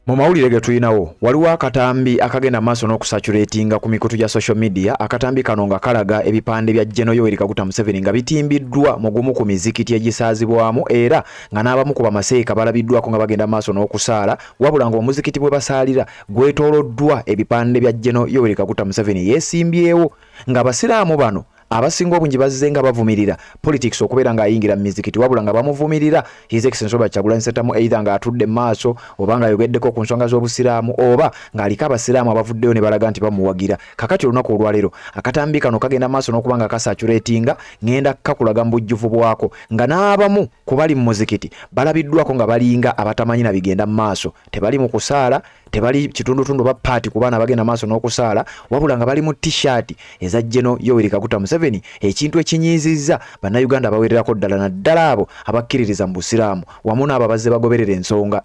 Mu mawulire ge tulinawo waliwo akatambi akagenda maaso n'okusaturatinga ku mikutu gya social media. Akatambi kano nga kalaga ebipande bya General Yoweri Kaguta Museveni nga bitimbiddwa mu gumu ku mizikiti egisaazibwamu era nga n'abamu ku bamaseeka balabiddwako nga bagenda maaso n'okusaala, wabula nga omuzikiti bwe basaalira gwetooloddwa ebipande bya General Yoweri Kaguta Museveni yeesimbyewo, nga abasiraamu bano abasinga obungi bazze nga bavumirira politics okubeera nga ayingira mu mizikiti, wabula nga bamuvumirira His Excellency Robert Kyagulanyi Ssentamu either nga atudde maaso oba nga ayogeddeko ku nsonga z'obusiraamu oba ng'aliko abasiraamu abavuddeyo ne balaga nti bamuwagira. Kakati olunaku olwaleero akatambi kano kagenda maaso n'okuba nga kasaturatinga, ngenda kakulaga mu bujjuvu bwako nga n'abamu ku bali mu muzikiti balabiddwako nga balinga abatamanyi na bigenda mu maaso, tebali mu kusaala, tebali kitundutundu ba party ku baana bagenda maaso n'okusaala, wabula nga bali mu t-shirt eza General Yoweri Kaguta Museveni, ekintu ekinyiizizza bannayuganda bawererako ddala naddala abo abakkiririza mu busiraamu wamu n'abo abazze bagoberera ensonga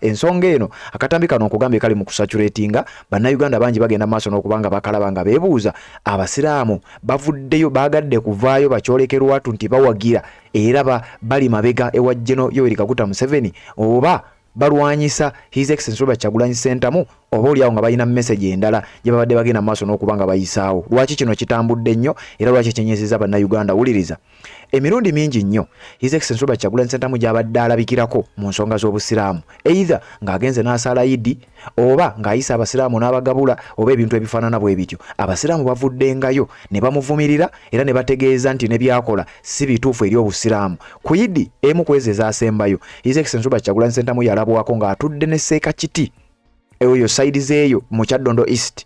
eno. Akatambi kano nkugambye kali mu kusaturatinga, bannayuganda bangi bagenda maaso n'okuba nga bakalaba nga beebuuza abasiraamu bavuddeyo baagadde kuvaayo bakyolekerwa watu nti bawagira era bali mabega ewa General Yoweri Kaguta Museveni oba balwanyisa His Excellency Robert Kyagulanyi Ssentamu oba oliawo nga balina message endala gye babadde bagenda maaso n'okuba nga bayisaawo. Lwaki kino kitambudde nnyo era lwaki kyenyeziza bannayuganda? Wuliriza, emirundi mingi nnyo His Excellency Robert Kyagulanyi Ssentamu gy'abadde alabikirako mu nsonga z'obusiraamu, either ng'agenze n'asaala Idi oba ng'ayisa abasiraamu n'abagabula oba ebintu ebifaanana bwe bityo, abasiraamu bavuddengayo ne bamuvumirira era ne bategeeza nti ne byakola si bituufu eri obusiraamu. Ku Idi emu kwezi ezaasembayo His Excellency Robert Kyagulanyi Ssentamu yalabwako ng'atudde ne Seeka Kiti eyo side zeeyo mu Kyaddondo East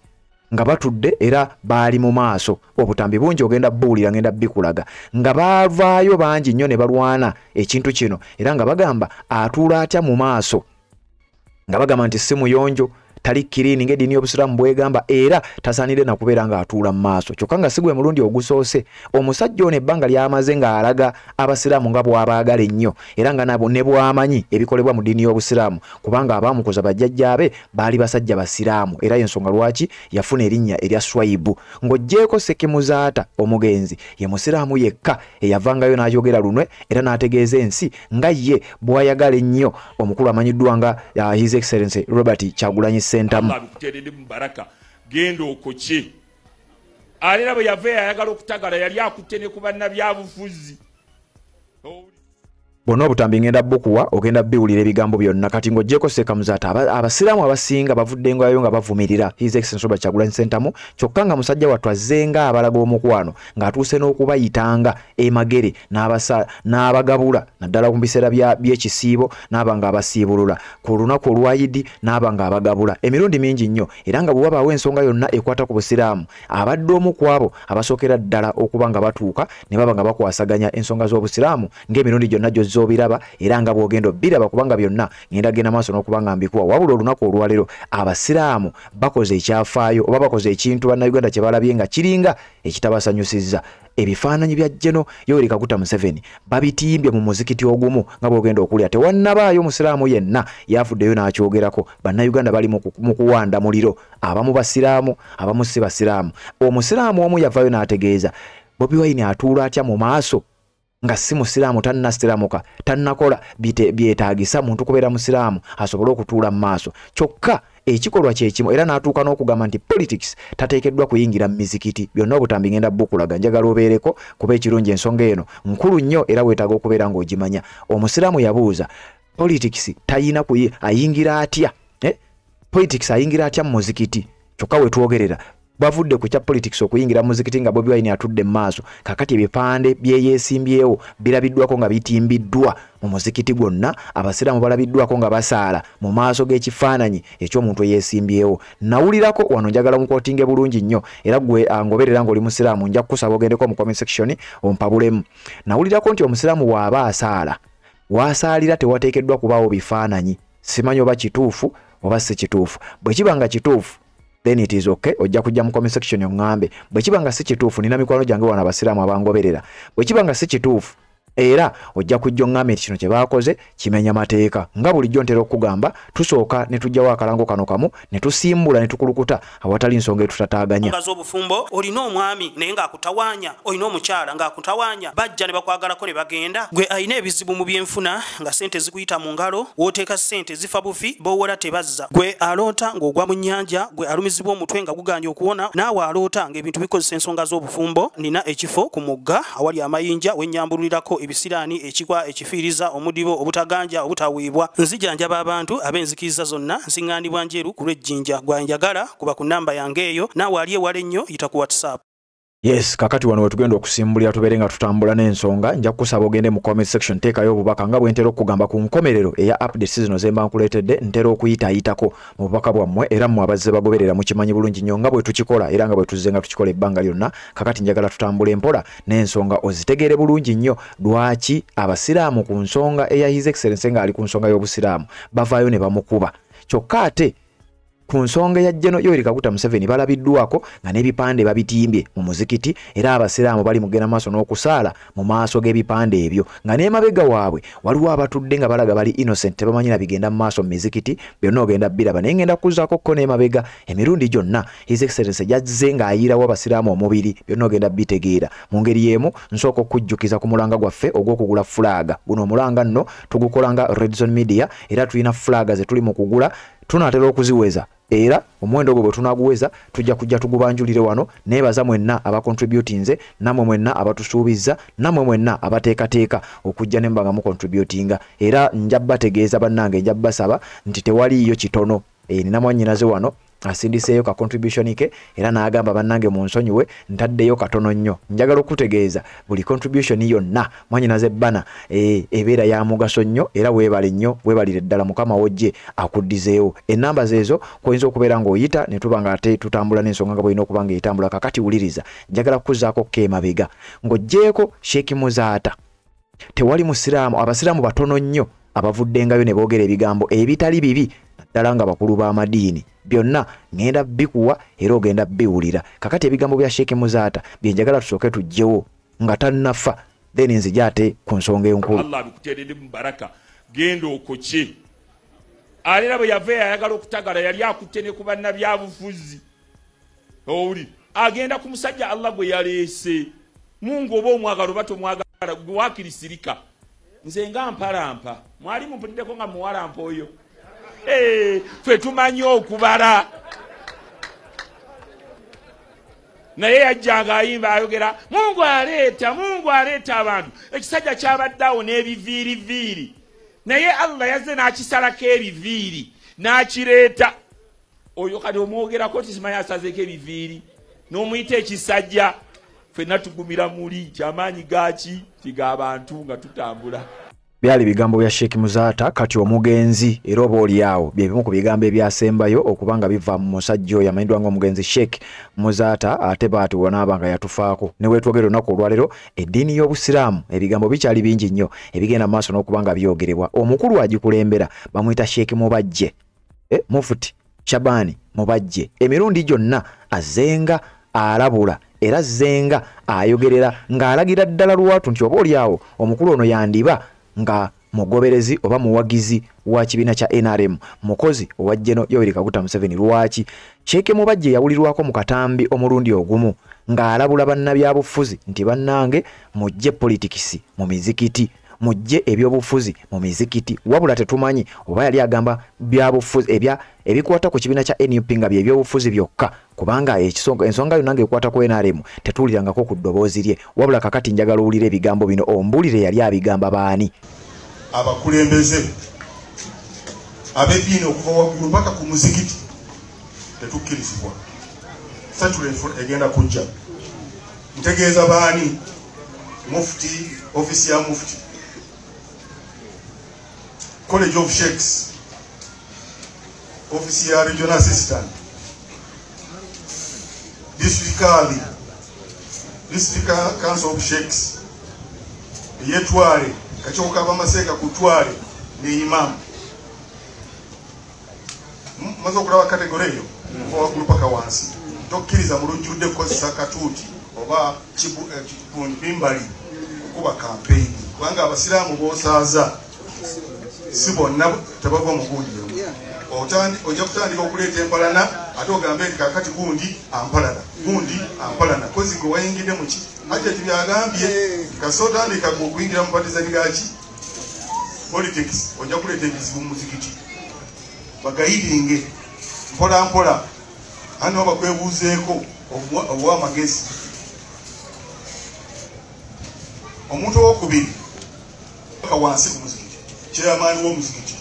nga batudde era baali mu maaso. Obutambi bungi ogenda buulira ngenda bikulaga nga bavaayo bangi nnyo ne balwana ekintu kino era nga bagamba atuula atya mu maaso, nga bagamba nti si muyonjo, tali kirini ng'eddiini y'obusiraamu bwegamba era tasaanidde na kubeera nga atuula mu maaso. Kyokka nga si gwe mulundi ogusoose omusajja ono ebbanga ly'amaze ng'alaga abasiraamu nga bw'abaagala ennyo era nga nabo ne bw'amanyi ebikolebwa mu ddiini y'obusiraamu, kubanga abaamukoza bajjajjaabe baali basajja basiraamu era y'ensonga lwaki yafuna erinnya erya Swaibu. Ng'oggyeko Sekemuzaata omugenzi ye musiraamu yekka eyavangayo n'ayogera lunwe era n'ategeeza ensi nga ye bw'ayagala ennyo omukulu amanyiddwa nga His Excellency Robert Kyagulanyi Ssentamu. Abikuterere mubaraka genda okoche alina bwe yava ayagala okutagala yali akutte ne ku bannabyabufuzi. Bonna obutambi ngenda bukuwa ogenda biwulira ebigambo byonna. Kati ng'oggyeko Sekamuzaata abasiraamu abasinga bavuddengayo nga bavumirira His Excellency Robert Kyagulanyi Ssentamu, kyokka nga musajja wattu azzenga abalaga omukwano ng'atuuse n'okubayitanga emagere n'abagabula naddala mu biseera by'ekisiibo n'aba nga abasiibulula ku lunaku olwa Idi n'aba nga abagabula emirundi mingi nnyo era nga bwe wabaawo ensonga yonna ekwata ku busiraamu abadde omu ku abo abasookera ddala okuba nga batuuka ne baba nga bakwasaganya ensonga z'obusiraamu ng'emirundi gyonna gy'ozza obiraba era nga bw'ogenda obiraba kubanga byonna ngenda genda maaso n'okuba nga mbikuwa. Wabula olunaku olwaleero abasiraamu bakoze ekyafaayo oba bakoze ekintu bannayuganda kye balabye nga kiringa ekitabasanyusizza. Ebifaananyi bya General Yoweri Kaguta Museveni babitimbye mu muzikiti ogumu nga bw'ogenda okulya. Tewannabaayo musiraamu yenna yafuddeyo n'akyogerako. Bannayuganda bali mu kuwanda muliro, abamu basiraamu abamu si basiraamu. Omusiraamu omu yavaayo n'ategeeza Bobi Wine atuula atya mu maaso nga si musiraamu, tannasiraamuka, tannakola byetaagisa muntu kubeera musiraamu asobole okutuula mu maaso. Kyokka ekikolwa kye kimu era n'atuuka n'okugamba nti politics tateekeddwa kuyingira mu mizikiti. Byonna obutambi ngenda bukulaga, njagala obeereko kuba ekirungi ensonga eno nkulu nnyo era weetaaga okubeera ng'ogimanya. Omusiraamu yabuuza politics tayina ayingira atya, politics ayingira atya mu muzikiti? Kyokka wetwogerera bavudde ku kya politics okuyingira mu muzikiti nga Bobi Wine atudde mu maaso. Kakati ebipande byeyeesimbyewo birabiddwako nga bitimbiddwa mu muzikiti gwonna, abasiraamu balabiddwako nga basaala mu maaso g'ekifaananyi eky'omuntu eyeesimbyewo. Nawulirako wano, njagala mukootinge bulungi nnyo era gwe ngoberera ng'oli musiraamu nja kukusaba ogendeko mu comment section ompabulemu. Nawulirako nti omusiraamu bw'aba asaala waasaalira tewateekeddwa kubaawo bifaananyi. Simanyi oba kituufu oba si kituufu. Bwe kiba nga kituufu then it is okay, ojja kujja mu comment section ngambe. Bwe kiba nga si kituufu nina mikwano gyange wana abasiraamu abangoberera. Bwe kiba nga si kituufu era ojja kujja ngame kino kye baakoze kimenya mateeka nga bulijjo ntera okugamba tusooka ne tujjawo akalango kano kamu ne tusimbula ne tukulukuta awatali nsonga etutataaganya ngazo obufumbo olina omwami naye ng'akutawanya olina omukyala ng'akutawanya bajja ne bakwagalako ne bagenda gwe alina ebizibu mu byenfuna nga sente zikuyita mu ngalo wooteeka sente zifa bufi boowola tebazza gwe aloota ng'ogwa mu nnyanja gwe alumizibwa omutwe nga guganja okuwona naawe aloota ng'ebintu bikozesa ensonga z'obufumbo nina ekifo ku mugga awali amayinja wennyambululirako ebisiraani ekikwa ekifiiriza omudibo obutaganja obutaweebwa nzijanjaba abantu ab'enzikiriza zonna nsiŋŋaanibwa njeru ku lw'ejjinja gwanjagala kuba ku nnamba yange eyo naawe ali ewala ennyo yita ku WhatsApp. Yes, kakati wano wetugenda okusimbulira tubeere nga tutambula n'ensonga nja kusaba ogende mu comment section teekayo obubaka nga bwe ntera okugamba ku nkomerero eya updates zino ze mba nkuleetedde ntera okuyitaayitako mu bubaka bwammwe era mmwe abazze bagoberera mukimanyi bulungi nnyo nga bwe tukikola era nga bwe tuzze nga tukikola ebbanga lyonna kakati njagala tutambula empola n'ensonga ozitegeere bulungi nnyo lwaki abasiraamu ku nsonga eya His Excellency nga ali ku nsonga y'obusiraamu bavaayo ne bamukuba kyokka ate ku nsonga ya Jeno Yoweri Kaguta Museveni balabiddwako nga n'ebipande babitimbye mu muzikiti era abasiraamu bali mugenda maaso n'okusaala mu maaso g'ebipande ebyo nga n'emabega waabwe waliwo abatudde nga balaga bali innocent tebamanyi na bigenda mu maaso mu mizikiti byonna ogenda biraba naye ngenda kuzzaako kko n'emabega emirundi gyonna His Excellency jazze ng'ayiirawo abasiraamu omubiri byonna ogenda bitegeera mu ngeri y'emu nsooka okujjukiza ku mulanga gwaffe ogw'okugula fulaaga guno omulanga nno tugukola nga Red Zone Media era tulina fulaaga ze tuli mu kugula tunaatera okuziweza era omuwendo gwe bwe tunaguweza tujja kujja tugubanjulire wano neebaza mwenna abacontributinze namwe mwenna abatusuubiza namwe mwenna abateekateeka okujja ne mbanga mu contributinga era nja bategeeza bannange nja basaba nti tewaliiyo kitono nina mwannyinaze wano asindiseeyo ka contribution ke era n'agamba bannange mu nsonyiwe ntaddeyo katono nnyo njagala okutegeeza buli contribution yonna mwannyinaze bbana ebeera ya mugaso nnyo era weebale nnyo weebalire ddala mukama wojje akuddizeewo ennamba zeezo koyinza okubeera ng'oyita ne tuba nga ate tutambula n'ensonga nga bw'olina okuba ng'etambula kakati wuliriza njagala kukuzaako keemabega ng'oggyeko Sheikh Muzaata tewali musiraamu abasiraamu batono nnyo abavuddengayo ne boogera ebigambo ebitali bibi ddala nga bakulu b'amadiini byonna ngenda bikuwa era ogenda biwulira kakati ebigambo bya Sheikh Muzaata byenjagala tusooke tujjewo nga tannafa then nzija ate ku nsonga enkulu Allah bikuteredde mu baraka genda okoche alera bwe yava ayagala okutagala yali akutte ne ku bannabyabufuzi owuli agenda ku musajja Allah gwe yaleese Mungu oba omwagalo bato mwagala gwakirisirika nze nga mpalampa mwali mumpuddeko nga muwalampa oyo ffe tumanyi okubala naye yajjanga ayimba ayogera Mungu aleeta abantu ekisajja kyabaddawo n'ebiviiriviiri naye Allah yazze n'akisalako ebiviiri n'akireeta oyo kati omwogerako tisimanyi asazeeko ebiviiri n'omuyita ekisajja ffenna tugumira muli kyamaanyi gaaki tig'abantu nga tutambula byali bigambo bya Sheikh Muzaata kati omugenzi era oba oliawo bye bimu ku bigambo ebyasembayo okubanga biva mu musajja oyo amanyidwa ng'omugenzi Sheikh Muzaata ate baati wanaaba nga yatufaako ne weetwogera olunaku olwaleero eddiini y'obusiraamu ebigambo bikyali bingi nnyo ebigenda mu maaso n'okuba nga byogerebwa omukulu agikulembera bamuyita Sheikh Mubajje Mufuti Shabani Mubajje emirundi gyonna azenga alabula era zenga ayogerera ng'alagira ddala lwatu nti oba oliawo omukulu ono yandiba nga mugoberezi oba muwagizi wa kibiina kya NRM mukozi owa Jeno Yoweri Kaguta Museveni lwaki Sheikh Mubajje yawulirwako mu katambi omulundi ogumu ng'alabula bannabyabufuzi nti bannange mujje politikisi mu mizikiti mujje ebyobufuzi mu mizikiti wabula tetumanyi oba yali agamba byabufuzi ebikwata ku kibiina kya NUP nga bye byobufuzi byokka kubanga ensonga yonna ng'ekwata ku NRM tetuwulirangako ku ddoboozi lye wabula kakati njagala owulire ebigambo bino ombulire yali abigamba baani abakulembeze ab'eddiini okuva waggulu mpaka ku muzikiti tetukkirizibwa satule egenda kujja ntegeeza baani mufti ofisi ya mufti College of Sheikhs ofisi ya regional assistant district council of Sheikhs yetwale kachoka bamaseka kutwale ni imam mazo kulawa kategori yo kwa kulupaka wansi tokkiriza mulunjude ko sakatuti oba chibu bimbali kuba campaign kubanga abasiraamu b'osaaza si bonna tebava mu gundi ojja kutandika okuleeta empalana ate ogambe nti kakati gundi ampalana kozi gwe wayingidde muki ate tibyagambye kasotandika gwe okuyingira mu patizani gaki politics ojja kuleeta ebizibu mu muzikiti bagayidinge mpola mpola ano bakwebuuzeeko obw'amagezi. Omuntu owokubiri wansi ku muzikiti chairman w'omuzikiti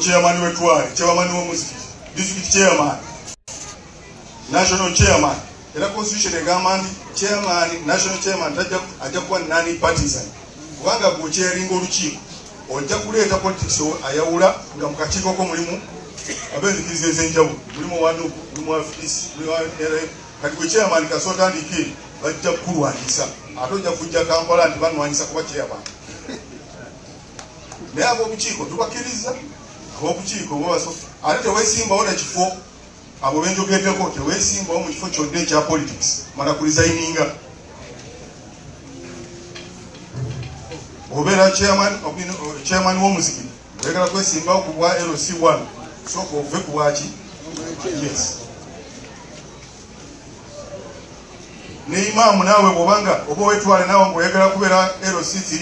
chairman w'ettwale chairman w'omuzikiti district chairman national chairman era constitution egamba nti chairman national chairman ajja kuba nani partisan kubanga bw'okyeringa olukiiko ojja kuleeta politics ayawula nga mu kakiiko ko mulimu abenzikiriza ez'enjawulo mulimu wanuku mulimu afisi mulimu kati gwe chairman kasotandike bajja kulwanyisa ate ojja kujja Kampala nti banwanyisa kuba chairman naye ab'obukiiko tubakkiriza ab'obukiiko bobaso ate teweesimbawo na kifo abo benjogeddeko teweesimbawo mu kifo kyonna ekya politics mala kulizayininga obeera chairman w'omuzikiti oyagala kwesimbawo ku bwa LC1 sooka ove ku bwaki yes ne imaamu naawe bw'obanga oba wetwale naawe ng'oyagala kubeera LC3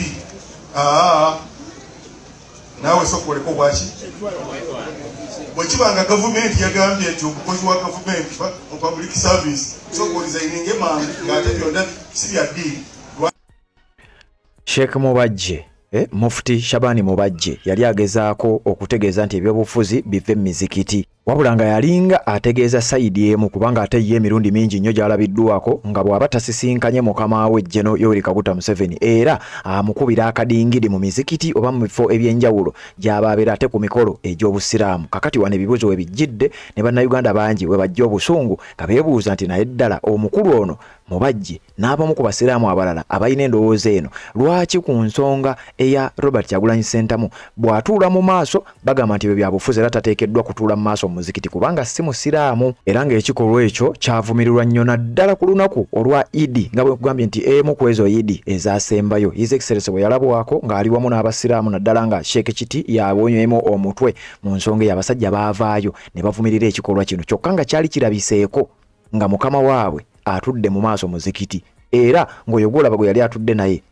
naawe sooka oleko bwaki bwekibanga gavumenti yagambye nti omukozi wa gavumenti mu public service sooka olizayininga emangu ng'ate byonna si bya ddiini. Sheikh Mubajje Mufti Shabani Mubajje yali agezaako okutegeeza nti ebyobufuzi bive mu mizikiti wabula nga yalinga ategeeza sayidi emu kubanga ate ye emirundi mingi nnyo gy'alabiddwako nga bw'aba tasisinkanye mukama we Jeno Yoweri Kaguta Museveni era amukubira akadingidi mu mizikiti oba mu bifo eby'enjawulo gy'aba abeera ate ku mikolo egy'obusiraamu. Kakati wano ebibuuzo we bijjidde ne bannayuganda bangi we bajja obusungu nga beebuuza nti naye ddala omukulu ono Mubajje n'abamu ku basiraamu abalala abalina endowooza eno lwaki ku nsonga eya Robert Kyagulanyi Ssentamu bw'atuula mu maaso bagamba nti ebyo byabufuzi era tateekeddwa kutuula mu maaso muzikiti kubanga si musiraamu era ng'ekikolwa ekyo kyavumirirwa nnyo naddala ku lunaku olwa Idi nga bwe kugambye nti emu ku ezo Idi ezaasembayo His Excellency bwe yalabwako ng'ali wamu n'abasiraamu naddala nga Sheikh Kiti yabonyemu omutwe mu nsonga ey'abasajja baavaayo ne bavumirira ekikolwa kino kyokka nga kyali kirabiseeko nga mukama waabwe atudde mu maaso muzikiti era ng'oyo gwolaba gwe yali atudde naye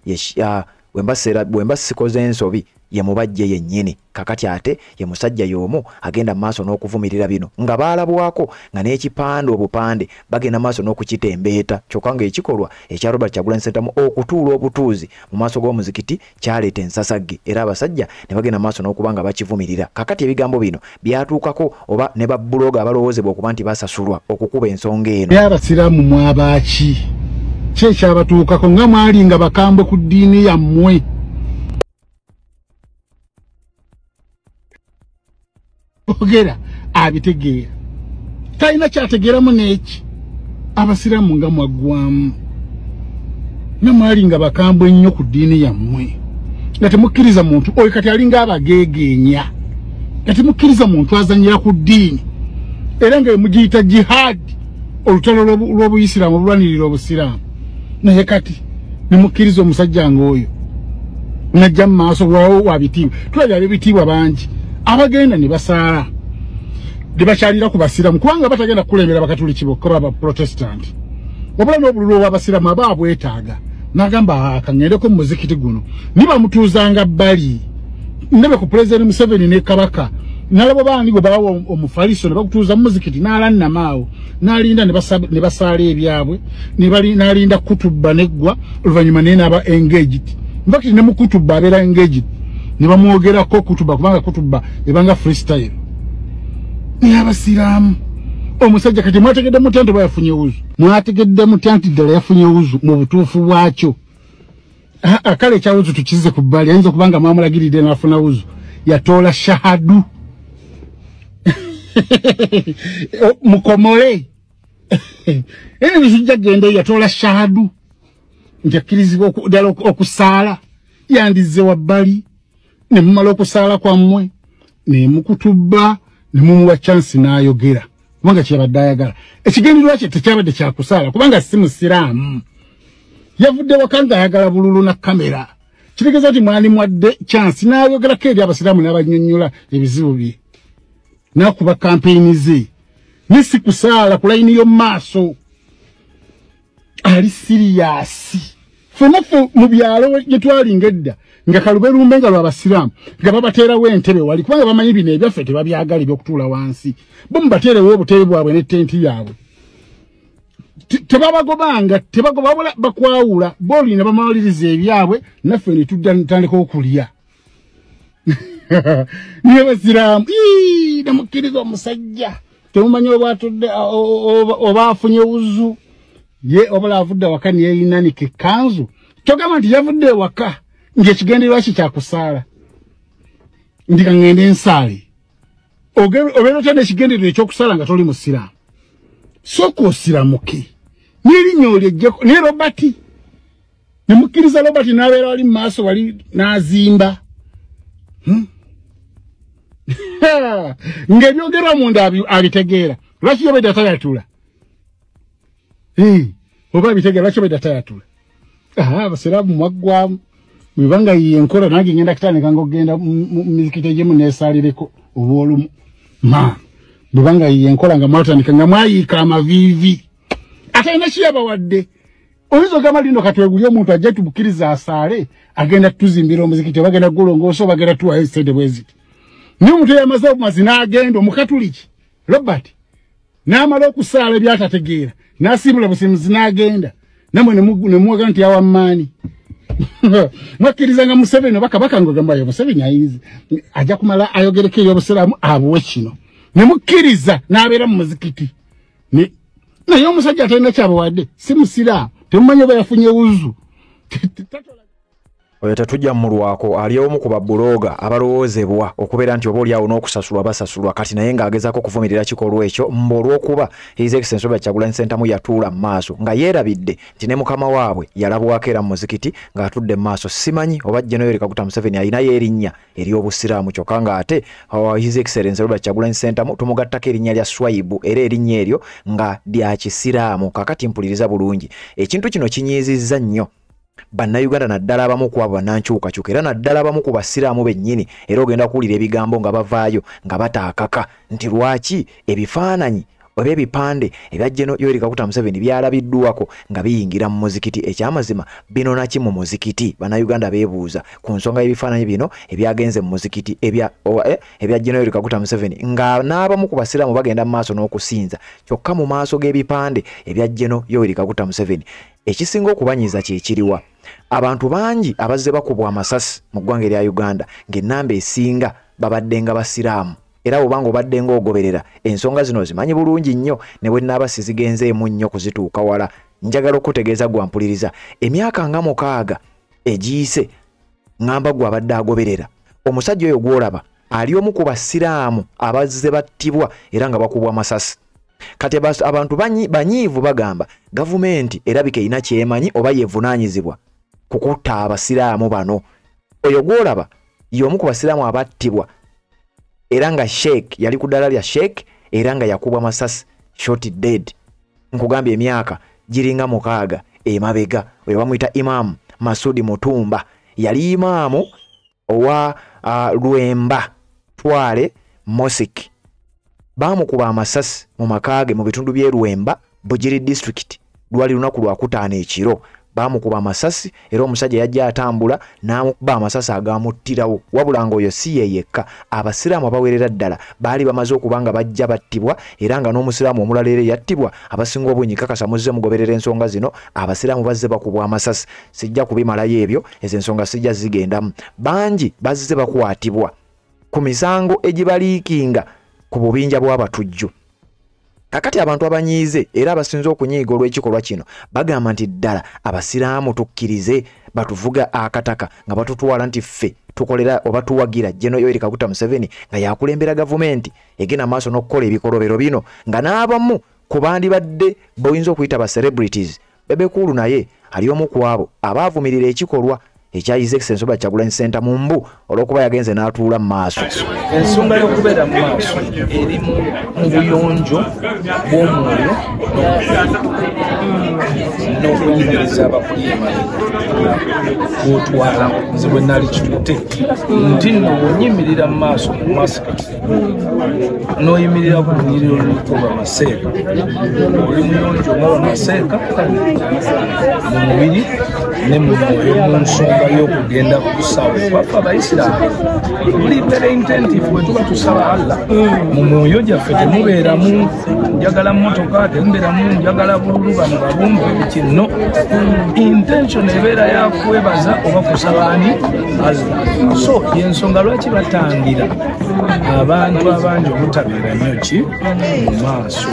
bwemba sikoze ensobi ye Mubajje yennyini kakati ate ye musajja y'omu agenda maaso n'okuvumirira bino nga baalabwako nga n'ekipande obupande bagenda maaso n'okukitembeeta kyokka ng'ekikolwa ekya Robert Kyagulanyi Ssentamu okutuula obutuuzi mu maaso g'omuzikiti kyaleeta ensasagge era abasajja ne bagenda maaso n'okuba nga bakivumirira. Kakati ebigambo bino byatuukako oba ne babbuloga abalowoozebwa okuba nti basasulwa okukuba ensonga eno. Abasiraamu mwabaaki kyekyabatuukako nga mwali nga bakambwe ku ddiini yammwe ogera abitegeera talina kyategeeramu n'eki abasiraamu nga mwaggwamu nga mwali nga bakambwe ennyo ku ddiini yammwe nga temukkiriza muntu oyo kati alinga abageegeenya nga temukkiriza muntu azanyira ku ddiini era nga mugiyita jihaadi olutalo lw'obuyisiraamu olulwanirira obusiraamu naye kati nemukkiriza omusajja ng'oyo najja mu maaso wawo wabitiibwa tulabya ab'ebitiibwa bangi abagenda ne basaala ne bakyalira ku basiraamu kubanga batagenda kukulembera bakatuliki bokka baba protestant wabula n'obululu obw'abasiraamu aba abwetaaga n'agamba akang'endeko mu muzikiti guno nibamutuuzanga bbali ndebe ku Pulezidenti Museveni ne Kabaka nalabo baani gwe bawa omufaliso ne bakutuuza mu muzikiti n'alannamaawo n'alinda ne basaala ebyabwe n'alinda kutuba neggwa oluvannyuma naye n'aba engaged mbakiti ne mu kutuba abeera engaged ne bamwogerako kutuba kubanga kutuba ebanga freestyle naye abasiraamu omusajja kati mwategedde mutya nti yafunye wuzu mwategedde mutya nti ddala yafunye wuzu mu butuufu bwakyo kale ekyawuzu tukize ku bbali ayinza okubanga mwamulagiridde n'afuna wuzu yatoola shahadu mukomole ene nisujja genda yatoola shahadu nti akkirizibwa ddala okusaala yandize wabbali ne mumala okusaala kwammwe ne mukutubba ne mumuwa chance n'ayogera kubanga kyabadde ayagala ekigendererwa kye tekyabadde kyakusaala kubanga si musiraamu yavudde wakanga ayagala bululu na kamera kitegeeza nti mwani mwadde chance n'ayogerako eri abasiraamu n'abanyonnyola ebizibu bye n'akuba kampeyini ze nisi kusaala ku layini y'omu maaso ali siriyasi fenaffe mu byalo gye twalinga edda nga kaluberumbe nga lw'abasiraamu nga babateerawo entebe wali kubanga bamanyi bino ebyaffe tebabyagala ebyokutuula wansi bo mubateerewo obutebe bwabwe n'ettenti yaabwe tebabagobanga tebagoba bakwawula boolina bamaliriza ebyabwe naffe ne tutandika okulya niye basiraamu namukkiriza omusajja temumanyi obwatudde oba afunye wuzu ye obala avudde waka niyeyinanika ekkanzu togamba nti yavudde ewaka ng'ekigendererwa ki kyakusaala ndi kaŋŋende ensaale obeera otadde ekigendererwa ekyokusaala nga toli musiraamu sooka osiramuke n'erinnya olyejjeko naye robati nemukkiriza robati n'abeera wali mu maaso wali n'azimba ng'ebyogerwa munda abitegeera lwaki yobedda tayatula oba abitegeera lwaki yobedda tayatula abasiraamu mwaggwamu bwebanga yiye enkola nange ngenda kutandika ng'ogenda mu mizikiti egyemu neesaalireko obwolumu bwebanga yiye enkola nga mwatandika nga mwayiika amaviivi atalina kiyabawadde oyinza ogamba lino katwegulya omuntu ajja tumukkiriza asaale agenda tuzimbira omuzikiti bagenda gulongoosa bagenda tuwayo esente bweziti naye omuntu eyamaze obumazi n'agenda omukatuliki robert n'amala okusaala ebyatategeera n'asiibula busimuzi n'agenda namwe nemuwagana nti yawammaani mwakkiriza nga Museveni oba kabaka ng'ogambayo Museveni ayinza ajja kumala ayogereko ebyobusiraamu abuwe kino nemukkiriza n'abeera mu muzikiti naye omusajja atalina kyabawadde si musiraamu temumanyi oba yafunye wuzu oyo tetujja mmulwako ali omu ku babuloga abalowoozebwa okubeera nti oba oliawo n'okusasulwa basasulwa kati naye ng'agezaako okuvumirira kikolwa ekyo olw'okuba His Excellency Robert Kyagulanyi Ssentamu yatuula mu maaso nga yeerabidde nti ne mukama waabwe yalabwako era mu muzikiti ng'atudde mu maaso simanyi oba General Yoweri Kaguta Museveni alinayo erinnya ery'obusiraamu kyokka ng'ate His Excellency Robert Kyagulanyi Ssentamu tumugattako erinnya lya Swaibu era erinnya eryo nga lya kisiraamu kakati mpuliriza bulungi ekintu kino kinyiizizza nnyo bannayuganda naddala abamu ku abo bannankyukakyuka era naddala abamu ku basiraamu bennyini era ogenda kuwulira ebigambo nga bavaayo nga bataakaka nti lwaki ebifaananyi oba ebipande ebya General Yoweri Kaguta Museveni byalabiddwako nga biyingira mu muzikiti ekyamazima bino naki mu muzikiti bannayuganda beebuuza ku nsonga y'ebifaananyi bino ebyagenze mu muzikiti ebya General Yoweri Kaguta Museveni nga n'abamu ku basiraamu bagenda mu maaso n'okusinza kyokka mu maaso g'ebipande ebya General Yoweri Kaguta Museveni ekisinga okubanyiza kye kiriwa abantu bangi abazze bakubwa amasasi mu ggwanga erya Uganda ng'ennamba esinga babadde nga basiraamu era obanga obadde ng'ogoberera ensonga zino zimanyi bulungi nnyo ne bwe nnaaba sizigenzeemu nnyo kuzituuka wala njagala okutegeeza gwampuliriza emyaka nga 6 egiyise ngamba gwe abadde agoberera omusajja oyo gw'olaba ali omu ku basiraamu abazze battibwa era nga bakubwa amasasi kati abantu banyiivu bagamba gavumenti erabika erina kyemanyi oba yevunaanyizibwa kukutta abasiraamu bano oyo gw'olaba y'omu ku basiraamu abattibwa era nga sheikh yali ku ddala lya sheikh era nga yakubwa masasi shot dead nkugambye emyaka giringa 6 emabega oyo bamuyita Imam Masudi Mutumba yali imaamu owa Lwemba Twale Mosik bamukuba amasasi mu makage mu bitundu by'e Lwemba Bugiri district lwali lunaku lwa kutaano ekiro bamukuba amasasi era omusajja yajja atambula n'amukuba amasasi agamuttirawo wabula nga oyo si ye yekka abasiraamu abawerera ddala baali bamaze okubanga bajja battibwa era nga n'omusiraamu omulala era yattibwa abasinga obungi kakasa muzze mugoberera ensonga zino abasiraamu bazze bakubwa amasasi sijja kubimalayo ebyo ezo ensonga sijja zigendamu bangi bazze bakwatibwa ku misango egibaliikinga ku bubinja bw'abatujju kakati abantu abanyiize era abasinze okunyiiga olw'ekikolwa kino bagamba nti ddala abasiraamu tukkirize batuvuga akataka nga batutwala nti ffe tukolera oba tuwagira General Yoweri Kaguta Museveni nga yakulembera gavumenti egenda maaso n'okukola ebikolobero bino nga n'abamu ku bandibadde boyinza okuyita ba celebrities Bebe Cool naye ali omu ku abo abaavumirira ekikolwa ekya His Excellency Robert Kyagulanyi Ssentamu mu Mbu olw'okuba yagenze n'atuula mu maaso. Ensonga y'okubeera mu maaso eri mu buyonjo bw'omwoyo n'okuyimiriza abakulima kwotwala nze bwe nali kitute nti nno bw'onyimirira mu maaso mu masikati n'oyimirira ku lunyiriro lw'ekuba Maseeka oli muyonjo ng'aba Maseeka mu mubiri ne mu mwoyo mu nsonga y'okugenda ku kusaba kwaffe Abayisiraamu tuli very intentive bwe tuba tusaba Allah mu mwoyo gyaffe temubeeramu njagala mmotoka temubeeramu njagala bululu bano babumbe biki no intention ebeera yakwebaza oba kusaba ani Allah. So yensonga lwaki batangira abantu abangi obutabeera nnyo ki mu maaso.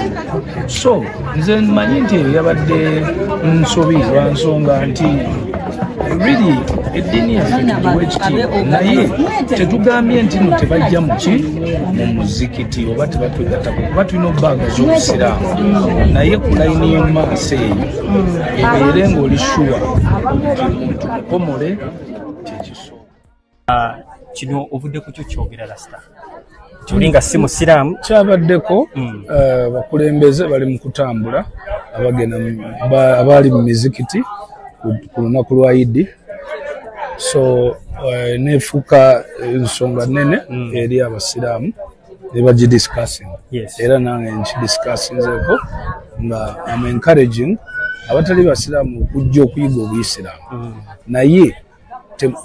So nze mmanyi nti eyo yabadde nsobi lwa nsonga nti really eddiini yaffe tugiwa ekitiibwa naye tetugambye nti no tebajja muki mu muzikiti oba tebatwegattako kuba tulina obbaaga z'obusiraamu naye ku layini y'omumaaso eyo ebeere ng'oli shuwa omuntu mukomole kyekisooka. Kino ovudde ku kyo kyogera Rasta kyolinga si musiraamu kyabaddeko bakulembeze bali mu kutambula abagenda abaali mu mizikiti ku lunaku lwa Idi. So nefuuka ensonga nene eri abasiraamu ne bagidiscussing. Era nange nkidiscussinzeeko nga am encouraging abatali basiraamu okujja okuyiga obuyisiraamu naye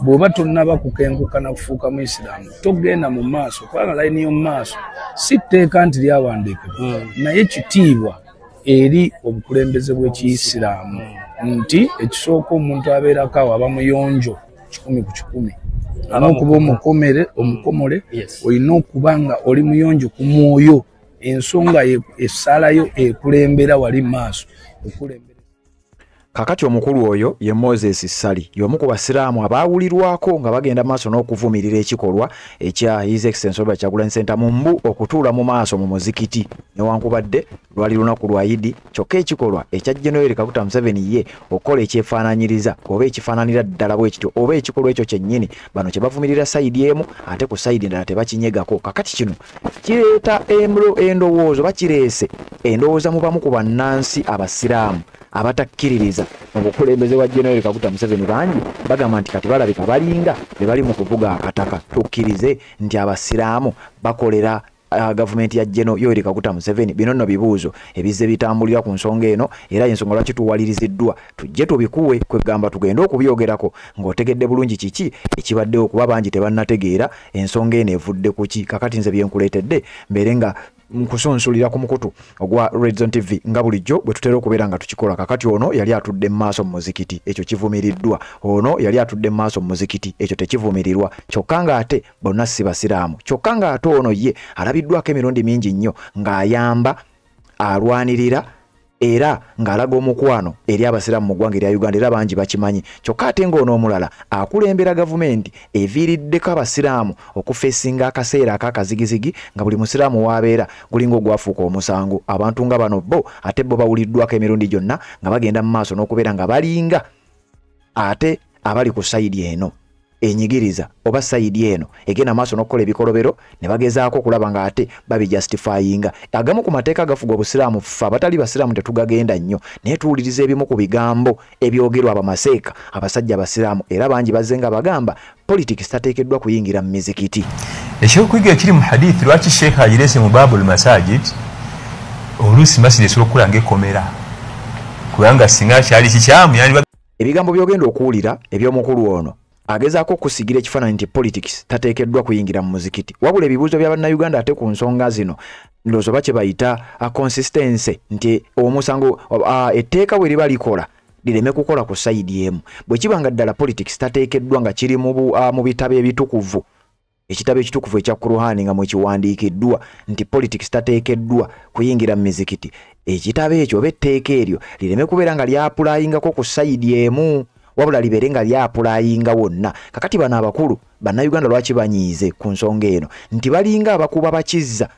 bw'oba tonnaba kukenkuka na kufuuka mu Isiraamu togenda mu maaso kubanga layini y'omu maaso si tteeka nti lyawandiikibwa naye kitiibwa eri obukulembeze bw'Ekiyisiraamu nti ekisooka omuntu abeerako awo aba muyonjo 100 ku 100 n'okuba omukomole olina okuba nga oli muyonjo ku mwoyo ensonga essalayo ekulembera wali mu maaso okulembera. Kakati omukulu oyo ye Moses Sali y'omu ku basiraamu abaawulirwako nga bagenda maaso n'okuvumirira ekikolwa ekya His Excellency Robert Kyagulanyi Ssentamu mu Mbu okutuula mu maaso mu muzikiti newankubadde lwali lunaku lwa Idi kyokka ekikolwa ekya General Kaguta Museveni ye okukola ekyefaananyiriza oba ekifaananira ddala bwe kityo oba ekikolwa ekyo kyennyini bano kye bavumirira sayidi emu ate ku sayidi endala tebakinyegako. Kakati kino kireeta endowoozo bakireese endowooza mu bamu ku bannansi abasiraamu abatakkiririza obukulembeze wa General Kaguta Museveni bangi bagamba nti kati balabika balinga be bali mu kuvuga akataka. Tukkirize nti abasiraamu bakolera gavumenti ya General Yoweri Kaguta Museveni? Bino nno bibuuzo ebizze bitambulira ku nsonga eno era ensonga lwaki tuwaliriziddwa tujje tubikuwe kwegamba tugenda okubyogerako ng'otegedde bulungi kiki ekibaddewo okuba bangi tebannategeera ensonga eno evudde ku ki. Kakati nze byenkuleetedde mbeere nga nkusunsulira ku mukutu ogwa Red Zone TV nga bulijjo bwe tutera okubeera nga tukikola. Kakati ono yali atudde mu maaso mu muzikiti, ekyo kivumiriddwa. Ono yali atudde mu maaso mu muzikiti, ekyo tekivumirirwa. Kyokka nga ate bonna si basiraamu. Kyokka nga ate ono ye alabiddwako emirundi mingi nnyo ng'ayamba alwanirira era ng'alaga omukwano eri abasiraamu mu ggwanga erya Uganda era bangi bakimanyi. Kyokka ate ng'ono omulala akulembera gavumenti eviiriddeko abasiraamu okufeesinga akaseera ak'akazigizigi nga buli musiraamu w'abeera gulinga ogwafuuka omusango. Abantu nga bano bo ate bo bawuliddwako emirundi gyonna nga bagenda mu maaso n'okubeera nga balinga ate abali ku sayidi eno enyigiriza oba sayidi eno egenda maaso n'okukola ebikolobero ne bagezaako okulaba nga ate babijustifyinga. Agamu ku mateeka agafuga obusiraamu ffe abatali basiraamu tetugagenda nnyo naye tuwuliriza ebimu ku bigambo ebyogerwa abamaseeka abasajja abasiraamu era bangi bazze nga bagamba politics tateekeddwa kuyingira mu mizikiti. Ekyokuyiga ekiri mu hadithi lwaki Sheikh agirese mu Babul Masajid oluusi masjid esobola okukola ng'ekkomera kubanga singa kyali kikyamu yani ebigambo byogenda okuwulira eby'omukulu ono agezaako okusigira ekifaananyi nti politics tateekeddwa kuyingira mu muzikiti. Wabula ebibuuzo bya bannayuganda ate ku nsonga zino ndowooza oba kye bayita consistency nti omusango etteeka bwe liba likola lireme kukola ku sayidi emu. Bwe kiba nga ddala politics tateekeddwa nga kiri mu bitabo ebitukuvu ekitabo ekitukuvu ekya Kuruhani nga mwekiwandiikiddwa nti politics tateekeddwa kuyingira mu mizikiti, ekitabo ekyo oba etteeka eryo lireme kubeera nga lyapulayingako ku sayidi emu wabula libeere nga lyapulayinga wonna. Kakati bano abakulu bannayuganda lwaki banyiize ku nsonga eno nti balinga abakuba bakizza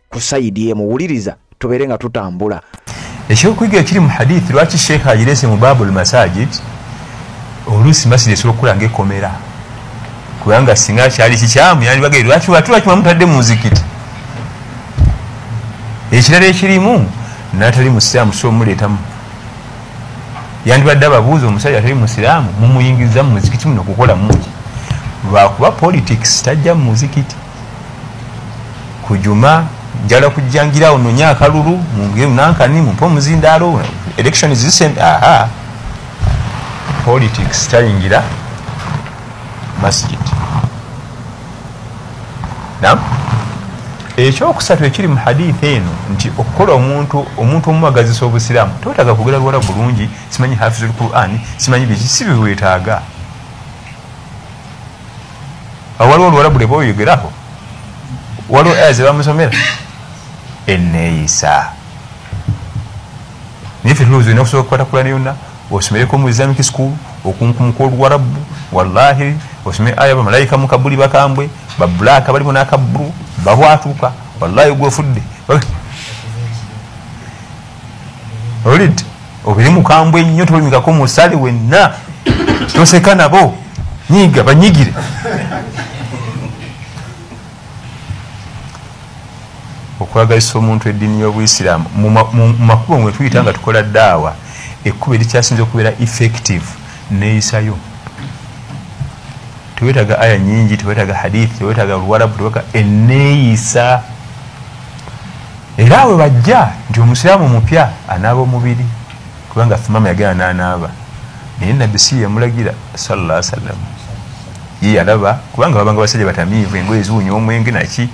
ku sayidi emu. Wuliriza tubeere nga tutambula. Ekyokuyiga ekiri mu hadithi lwaki Sheikh agirese mu Babul Masajid oluusi masiri esobola okukola ng'ekomera kubanga singa kyali kikyamu yandibagere lwaki bamutadde mu muzikiti ekirala ekirimu natali musiraamu so muleetamu yandibadde ababuuza omusajja atali musiraamu mumuyingiriza mu muzikiti muno okukola mungi lwakuba politics tajja mu muzikiti kujuma njala kujjangira ononya akalulu mungere nankani mumpe omuzindaalo election is recent politics tayingira masjid ekyokusatu ekiri mu hadithi eno nti okukola omuntu omumagazisa obusiraamu tewetaaga kugera lwala bulungi simanyi hafizul Qur'an simanyi biki si biwetaaga waliwo olwala bule boyogeraho waliwo aya ze bamusomera enneeyisa naye ffe tulowooza olina okusobola okukwata Qur'an yonna osomereko mu Islamic school okunkumuka oluwarabu wallahi osome aya bamalayika mukabuli bakambwe babulaka balimu n'akabbulu babwatuuka wallahi gwefudde olidde obiri mukambwe ennyo tolimikako musale wenna toseka nabo nyiga banyigire okwagalisa omuntu eddiini y'Obuisiraamu mu makubo mwe tuyita nga tukola ddaawa ekkubo erikyasinza okubeera effective neeyisayo tewetaga aya nyingi tewetaga hadithi tewetaga luwarabu tewetaga enneeyisa era we bajja nti omusiraamu mupya anaaba omubiri kubanga mama yagenda n'anaaba naye nabbi si yamulagira sallallahu alaihi wasallam ye yalaba kubanga babanga basajja batamiivu engoye ziwunya omwenge naki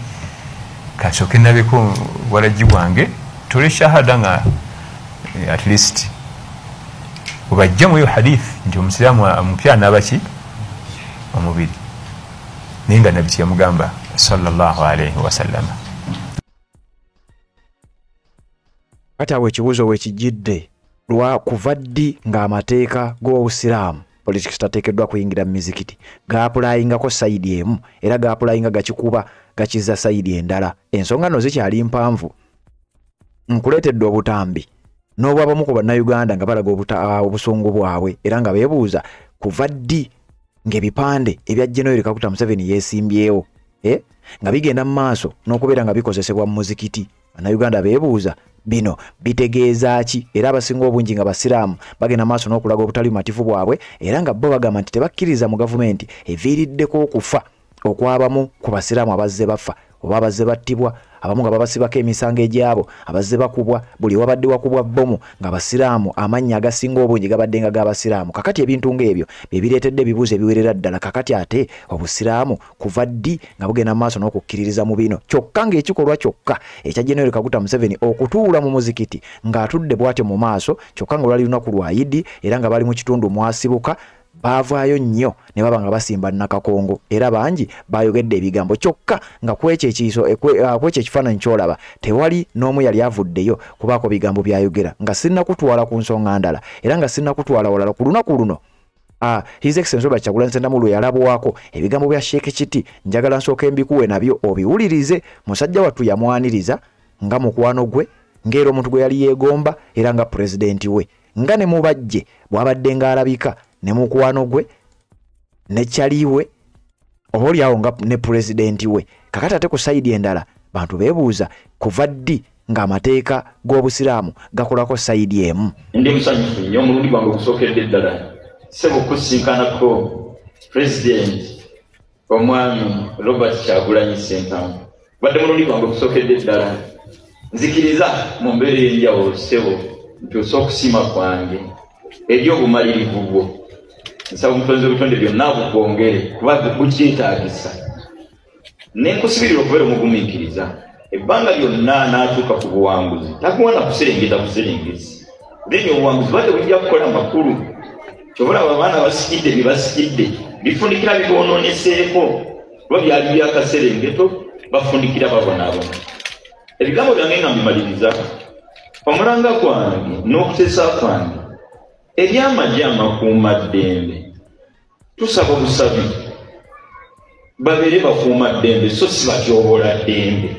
kasooke nabeko walagi wange tole shahada nga at least webajja mu eyo hadithi nti omusiraamu mupya anaaba ki omubiri naye nga nabbi yamugamba sallallahu alaihi wasallam. Kati awo ekibuuzo wekijjidde lwa kuva ddi ng'amateeka g'Obusiraamu politics tateekeddwa kuyingira mu mizikiti gaapulayingako sayidi emu era gaapulayinga gakikuba gakiza sayidi endala ensonga nno zikyali mpanvu nkuleetedde obutambi n'obwabamu ku bannayuganda nga balaga obusungu bwabwe era nga beebuuza kuva ddi ng'ebipande ebya General Kaguta Museveni yeesimbyewo nga bigenda mu maaso n'okubeera nga bikozesebwa mu muzikiti bannayuganda beebuuza bino bitegeeza ki era abasinga obungi nga basiraamu bagenda maaso n'okulaga obutali matifu bwabwe era nga bo bagamba nti tebakkiriza mu gavumenti eviiriddeko okufa okwabamu ku basiraamu abazze bafa oba abazze battibwa abamu nga babasibako emisango egyabo abazze bakubwa buli wabadde wakubwa bbomu nga basiraamu amannya agasinga obungi gabadde nga g'abasiraamu kakati ebintu ng'ebyo bye bireetedde ebibuuzo ebiwerera ddala kakati ate obusiraamu kuva ddi nga bugenda mu maaso n'okukkiririza mu bino kyokka ng'ekikolwa kyokka ekya General Kaguta Museveni okutuula mu muzikiti ng'atudde bw'atyo mu maaso kyokka nga lwali lunaku lwa Idi era nga bali mu kitundu mwasibuka baavaayo nnyo ne baba nga basimba Nakakongo era bangi bayogedde ebigambo kyokka nga kwekyo ekifaananyi kyolaba tewali n'omu yali avuddeyo kubaako bigambo byayogera nga sinnakutwala ku nsonga ndala era nga sinnakutwala walala ku lunaku luno His Excellency Robert Kyagulanyi Ssentamu yalabwako ebigambo bya Sheikh Kiti njagala nsooke mbikuwe nabyo obiwulirize musajja wattu yamwaniriza nga mukwano gwe ng'era omuntu gwe yali yeegomba era nga pulezidenti we nga ne mubajje bw'abadde ng'alabika ne mukwano gwe ne kyaliwe oli awo nga ne pulezidenti we kakati ate ku sayidi endala bantu beebuuza kuva ddi ng'amateeka g'Obusiraamu gakolako sayidi emu. Ndi musanyufu nnyo omulundi gwange ogusookedde ddala sebo kusinkanako pulezidenti omwami Robert Kyagulanyi Ssentamu badde mulundi gwange ogusookedde ddala nzikiriza mu mbeera ey'enjawulo sebo nti osooka okusiima kwange eri obumalirivu bwo nsaba omutonzi w'ebitonde byonna bugongere kuba bukyetaagisa nenkusibirira okubeera omugumiikiriza ebbanga lyonna n'atuuka ku buwanguzi takuwana kuserengeta buserengezi then obuwanguzi badde bujja kukola makulu kyobola abaana basikidde bye basikidde bifundikira bibonooneseeko kuba byali byakaserengeto bafundikira babonaabona ebigambo byange nga mbimaliriza omulanga gwange n'okuteesa kwange ebyamagye amakuumaddembe tusaba obusabi babeere bakuumaddembe so si batyoboola ddembe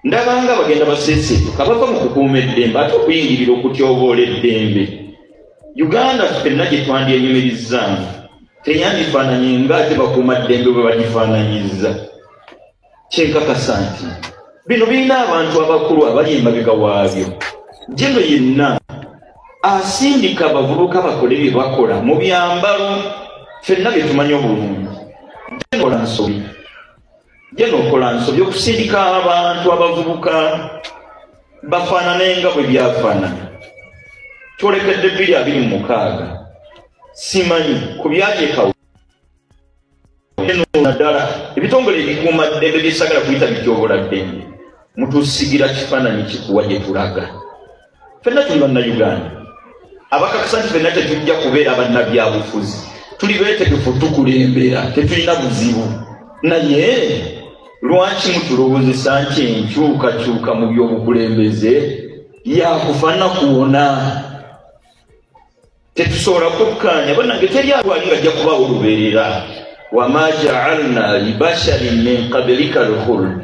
ndabanga bagenda baseeseetuka bava mu kukuuma eddembe ate okuyingirira okutyoboola eddembe Uganda ffenna gye twandyenyumirizzaamu teyandifaananye ng'ate bakuumaddembe bwe bagifaananyizza. Kyenkakasa nti bino birina abantu abakulu abali emabega waabyo. Jeno yenna asindika abavubuka bakole bye bakola mu byambalo ffenna bye tumanyi obulungi. Jeno okola nsobi okusindika abantu abavubuka bafaanane nga bwe byafaanana. Twolekedde 2026 simanyi ku byateekawo naddala ebitongole ebikuumaddembe byesagala kuyita bityobola-ddembe mutusigira kifaananyi kikuwa gye tulaga. Ffenna tuli bannayuganda abakakasa nti ffenna tetujja kubeera bannabyabufuzi, tuli beetegefu tukulembera, tetulina buzibu. Naye lwaki mutulowoozesa nti enkyukakyuka mu by'obukulembeze yakufaana kuwona? Tetusobola kukkaanya bannange teri alwali ng'ajja kubaawo olubeerera. Wama ja'alna li basharin min qablika al-khuld.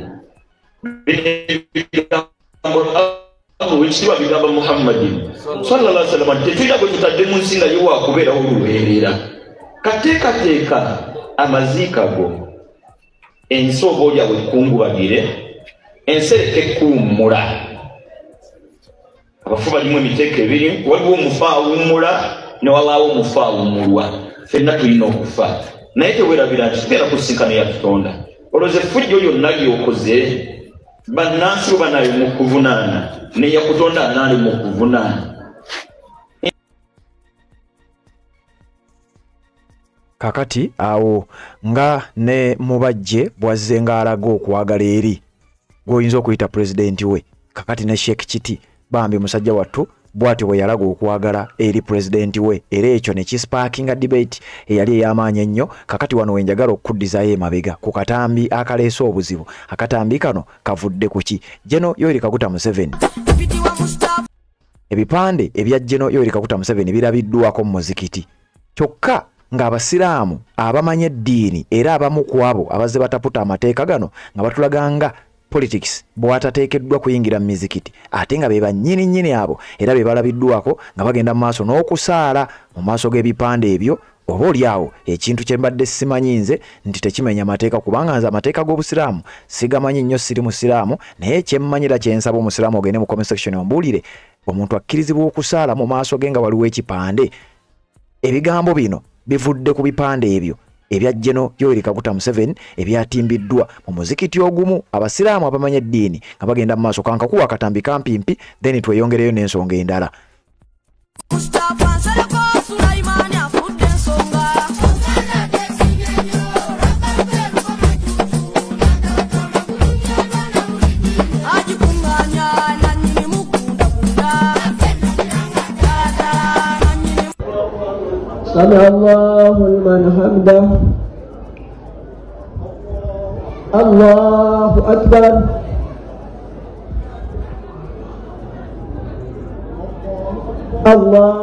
Ekitiibwa bigamba Muhammadin sallallahu alaihi wasallam tetulina gwe tutadde mu nsi nga ye waakubeerawo olubeerera. Kateekateeka amaziika go, ensi oba olya wekkungubagire, ensereka ekkuwummula. Abafu balimu emiteeko ebiri, waliwo omufa awummula ne wabaawo omufa awummulwa. Ffenna tulina okufa naye teweerabira nti tugenda kusinkana ya Katonda. Olowooza effujjo yonna ly'okoze bannansi bo banayo mu kuvunaana ne ya Katonda anaali mu kuvunaana. Kakati awo nga ne mubajje bwazze ng'alaga okwagala eri gw'oyinza okuyita pulezidenti we. Kakati ne Sheikh Kiti bambi musajja wattu bw'atyo bwe yalaga okwagala eri pulezidenti we, era ekyo ne kisparkinga debate eyali ey'amaanyi ennyo. Kakati wano wenjagala okuddizaayo emabega ku katambi akaleese obuzibu. Akatambi kano kavudde ku ki? Jeno Yoweri Kaguta Museveni. Ebipande ebya Jeno Yoweri Kaguta Museveni birabiddwako mu muzikiti, kyokka ng'abasiraamu abamanya eddiini era abamu ku abo abazze bataputa amateeka gano nga batulaganga politics bw'atateekeddwa kuyingira mu mizikiti, ate nga be bannyini abo era be balabiddwako nga bagenda mu maaso n'okusaala mu maaso g'ebipande ebyo. Oba oliawo ekintu kye mbadde simanyi nze nti tekimenya amateeka, kubanga nze amateeka g'obusiraamu sigamanyi nnyo, siri musiraamu, naye kyemmanyira kyensaba omusiraamu ogende mu comment section ombuulire omuntu akkirizibwa okusaala mu maaso ge nga waliwo ekipande. Ebigambo bino bivudde ku bipande ebyo ebya Jeno Yoweri Kaguta Museveni ebyatimbiddwa mu muzikiti ogumu, abasiraamu abamanya eddiini nga bagenda mu maaso. Kankakuwa akatambi kampimpi then tweyongereyo n'ensonga endala. سمع الله لمن حمده الله أكبر الله.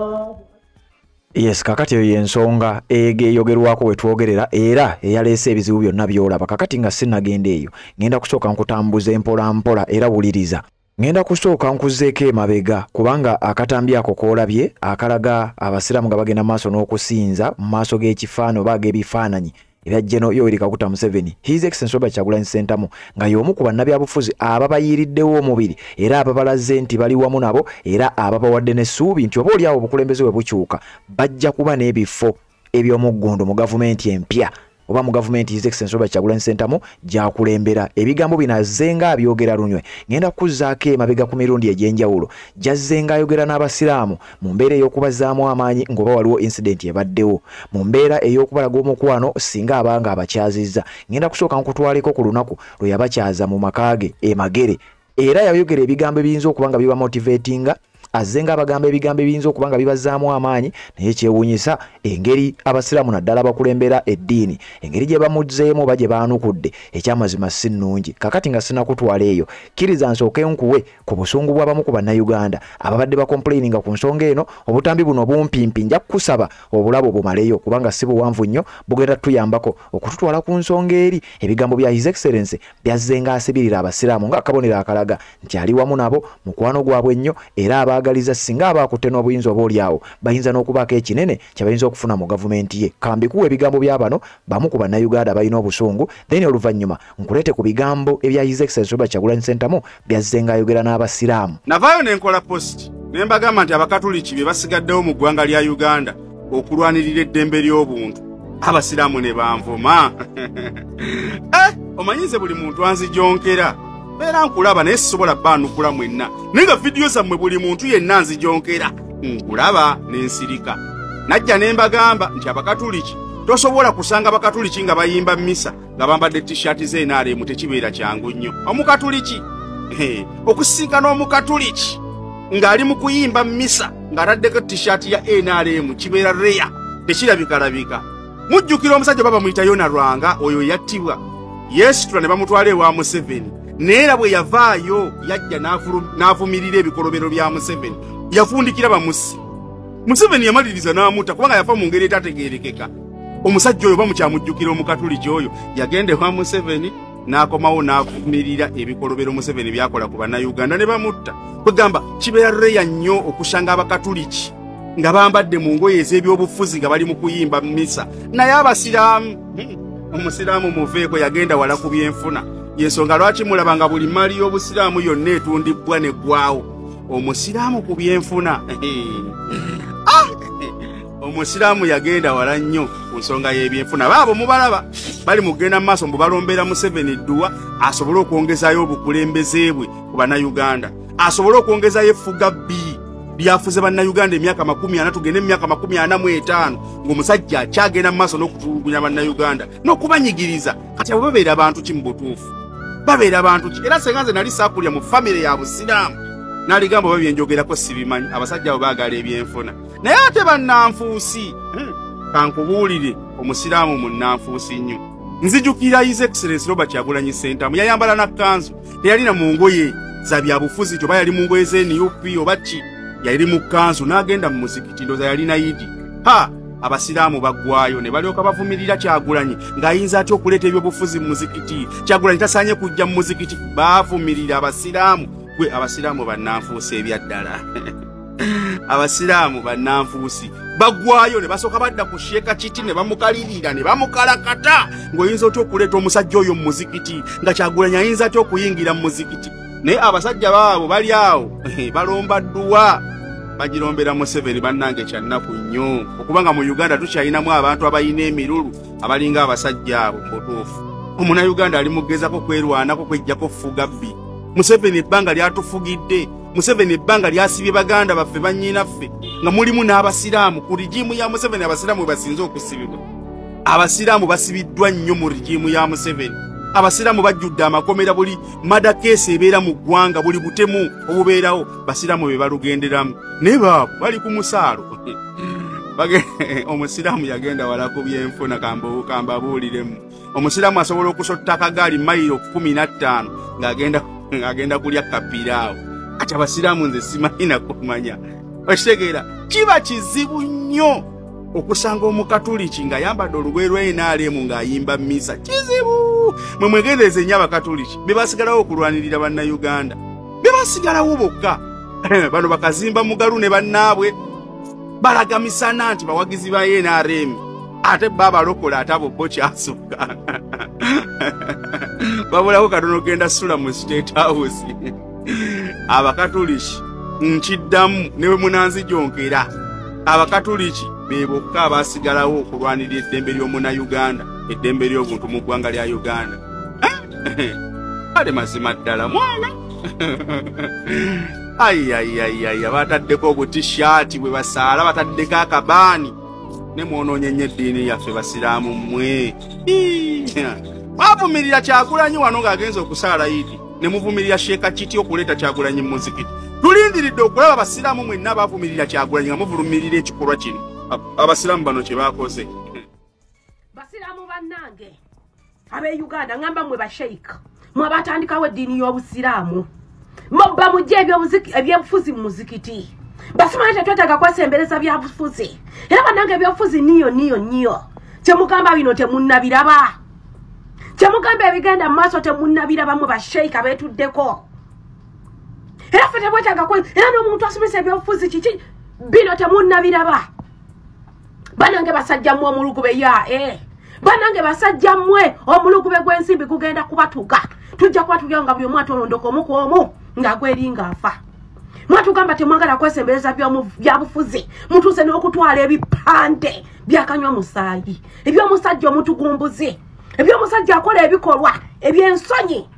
Yes, kakati eyo y'ensonga eyogerwako we twogerera era eyaleese ebizibu byonna by'olaba. Kakati nga sinnagenda eyo, ngenda kusooka nkutambuza mpola mpola era wuliriza. Ngenda kusooka nkuzeeko emabega kubanga akatambi ako koolabye akalaga abasiraamu nga bagenda maaso n'okusinza mu maaso g'ekifaano oba g'ebifaananyi ebya Jeno Yoweri Kaguta Museveni, His Excellency Robert Kyagulanyi Ssentamu, nga y'omu ku bannabyabufuzi ababayiiriddewo omubiri era ababalaze nti bali wamu nabo era ababawadde n'essuubi nti oba oliawo obukulembeze bwe bukyuka bajja kuba n'ebifo eby'omuggundo mu gavumenti empya oba mu gavumenti His Excellency Robert Kyagulanyi Ssentamu gyakulembera. Ebigambo bino azzenga abyogera lunywe. Ngenda kuzzaako emabega ku mirundi egy'enjawulo gyazzenga ayogera n'abasiraamu mu mbeera ey'okubazaamu amaanyi ng'oba waliwo incident ebaddewo, mu mbeera ey'okubalaga omukwano singa abanga abakyazizza. Ngenda kusooka nkutwaleko ku lunaku lwe yabakyaza mu maka ge Magere, era yayogera ebigambo ebiyinza okuba nga biba motivatinga, azzenga abagamba ebigambo ebiyinza okuba nga bibazaamu amaanyi, naye kyewuunyisa engeri abasiraamu naddala abakulembera eddiini engeri gye bamuzzeemu oba gye baanukudde ekyamazima si nnungi. Kakati nga sinakutwala eyo, kkiriza nsooke nkuwe ku busungu bw'abamu ku bannayuganda ababadde bakomplaininga ku nsonga eno. Obutambi buno bumpimpi, nja kukusaba obulabo bumaleyo kubanga si buwanvu nnyo, bugenda tuyambako okututwala ku nsonga eri. Ebigambo bya His Excellency byazzenga asibirira abasiraamu ng'akabonero akalaga nti ali wamu nabo mukwano gwabwe nnyo era baagaliza singa abakutte n'obuyinza oboolyawo bayinza n'okubaako ekinene kyebayinza okufuna mu gavumenti ye. Kambikuwa ebigambo bya bano bamu ku bannayuganda balina obusungu then oluvannyuma nkuleete ku bigambo ebya His Excellency Robert Kyagulanyi Ssentamu byazze ng'ayogera n'abasiraamu. Navaayo ne nkola post ne mbagamba nti abakatuliki be basigaddewo mu ggwanga lya Uganda okulwanirira eddembe ly'obuntu. Abasiraamu ne banvuma. Omanyize buli muntu anzijonkera. Beera nkulaba naye sisobola bbaanukula mwenna. Naye nga vidiyo zammwe buli muntu yenna anzijonkera. Nkulaba n'ensirika. Najja ne mbagamba nti abakatuliki tosobola kusanga abakatuliki nga bayimba misa nga bambadde t-shirt z'NRM tekibeera kyangu nnyo. Omukatuliki okusinkana omukatuliki ng'ali mu kuyimba misa ng'ataddeko t-shirt ya NRM kibeera reya tekirabikalabika. Mujjukira omusajja baba muyita Yona Lwanga oyo yattibwa Yesu ne bamutwala ewa Museveni neera bwe yavaayo yajja n'avumirira ebikolobero bya Museveni yafundikira bamusi. Museveni yamaliriza n'amutta kubanga yafa mu ngeri etategeerekeka. Omusajja oyo bamukyamujjukira omukatuliki oyo yagenda ewa Museveni n'akomawo n'avumirira ebikolobero Museveni byakola ku bannayuganda ne bamutta. Kwegamba kibeera reya nnyo okusanga abakatuliki nga bambadde mu ngoye ez'ebyobufuzi nga bali mu kuyimba misa. Naye abasiraamu omusiraamu muveeko yagenda wala ku byenfuna. Yensonga lwaki mulaba nga buli mali y'obusiraamu yonna etundibwa neggwaawo. Omusiraamu ku byenfuna omusiraamu yagenda wala nnyo ku nsonga y'ebyenfuna. Baabo mubalaba bali mugenda mu maaso mbu balombera Museveni dduwa asobole okwongezaayo obukulembeze bwe ku bannayuganda, asobole okwongezayo effuga bbiri lyafuze bannayuganda emyaka 40 tugende emyaka 45 ng'omusajja akyagenda mu maaso n'okutulugunya bannayuganda n'okubanyigiriza. Kati abo babeera abantu ki mu butuufu? Babeera abantu ki? Era senga nze nali saakulya mu famire ya busiraamu n'aligamba oba byenjogerako sibimanyi. Abasajja abo baagala ebyenfuna naye ate bannanfuusi. Kankubuulire omusiraamu munnanfuusi nnyo. Nzijukira His Excellency Robert Kyagulanyi Ssentamu yayambala na kanzu teyalina mu ngoye za byabufuzi oba yali mu ngoye z'NUP oba ki, yali mu kanzu n'agenda mu muzikiti ndoza yalina Idi. Abasiraamu baggwayo ne balyoka bavumirira Kyagulanyi ng'ayinza atya okuleeta ebyobufuzi mu muzikiti. Kyagulanyi tasaanye kujja mu muzikiti. Baavumirira abasiraamu. Gwe abasiraamu bannanfuusi ebyaddala. Abasiraamu bannanfuusi baggwayo ne basooka badda ku Sheeka Kiti ne bamukalirira ne bamukalakata ng'oyinza otya okuleeta omusajja oyo mu muzikiti nga Kyagulanyi ayinza atya okuyingira mu muzikiti. Naye abasajja baabo bali awo balomba dduwa bagirombera Museveni. Bannange kyannaku nnyo okubanga mu Uganda tukyalinamu abantu abalina emirulu abalinga abasajja abo mutuufu. Omunnayuganda ali mugezako kwerwanako kwejjako ffuga bbi. Museveni ebbanga lyatufugidde. Museveni ebbanga lyasibye baganda baffe bannyinaffe nga mulimu n'abasiraamu. Ku rigimu ya Museveni abasiraamu basinze okusibibwa. Abasiraamu basibiddwa nnyo mu rigimu ya Museveni. Abasiraamu bajjudde amakomera buli madakeesi ebeera mu ggwanga buli butemu obubeerawo basiraamu be balugenderamu. Naye baabo bali ku musaalo. Omusiraamu yagenda wala ku byenfuna kambabuuliremu. Omusiraamu asobola okusotta akagaali mayiro 15 ng'agenda kulya kapiraawo. Ati abasiraamu nze simanyi na kumanya. Okitegeera kiba kizibu nnyo okusanga omukatuliki ng'ayambadde olugoye lwa NRM ng'ayimba misa. Kizibu. Mwe mwegendereze nnyo abakatuliki be basigalawo okulwanirira bannayuganda, be basigalawo bokka. Bano bakazimba mugalu ne bannaabwe balaga misana nti bawagizi ba NRM ate babalokola ate abo bo kyasukka. Babulawo katono genda sula mu State House. Abakatuliki nkiddamu ne bwe munanzijonkera abakatuliki be bokka abasigalawo okulwanirira eddembe ly'omunnayuganda, eddembe ly'obuntu mu ggwanga lya Uganda. Ale mazima ddala mwana. Bataddeko obutishaati bwe basaala bataddeko akabaani ne mwonoonye nnyo eddiini yaffe basiraamu mmwe. Bavumirira Kyagulanyi wano ng'agenza okusaala Idi ne muvumirira Sheeka Kiti okuleeta Kyagulanyi mu muzikiti. Tulindiridde okulaba abasiraamu mwenna bavumirira Kyagulanyi nga muvulumirira ekikolwa kino. Abasiraamu bano kye baakoze. Basiraamu bannange ab'e Uganda ngamba mwe basheika mwe batandikawo eddiini y'obusiraamu mubba mujje ebyobufuzi mu muzikiti. Basimanyi tetwetaaga kwesembereza byabufuzi. Era bannange ebyobufuzi niyo. Kyemugamba bino temunnabiraba. Kyemugamba ebigenda mu maaso temunnabiraba mu basheika beetuddeko. era fete bwetaga kwe era n'omuntu asomesa ebyobufuzi kiki bino temunnabiraba banange basajja mmwe omulugube ya banange basajja mmwe omulugube gw'ensimbi kugenda kubatuga tujja kuba tulyanga buli omu atolondoka omu ku omu ng'agweringa afa mwatugamba temwagala kwesembereza byabufuzi mutuuse n'okutwala ebipande byakanywa musaayi ebyomusajja omutugumbuzi ebyomusajja akola ebikolwa ebyensonyi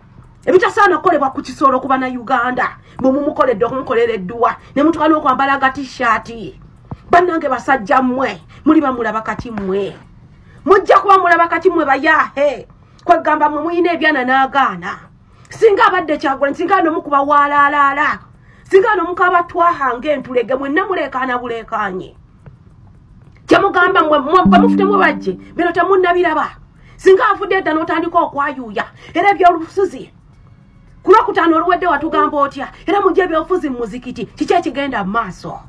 ebitasaana kukolebwa ku kisolo kuba na Uganda bwemumukoledde okumukolera edduwa ne mutwala okwambala ga t-shirt bannange basajja mmwe muli bamulaba kati mmwe mujja kuba mulaba kati mmwe bayahe kwegamba mmwe muyina ebyana n'agaana singa abadde Kyagulanyi singa n'omukuba waalaalala singa n'omukaba twahange entulege mwenna muleekaana buleekaanye kyemugamba mmwe mufutemu bajje bino temunnabiraba singa afudde edda n'otandika okwayuuya era ebyolufuzi kulwakutaano oluwedde watugamba otya era mujja ebyobufuzi mu muzikiti kiki ekigenda mu maaso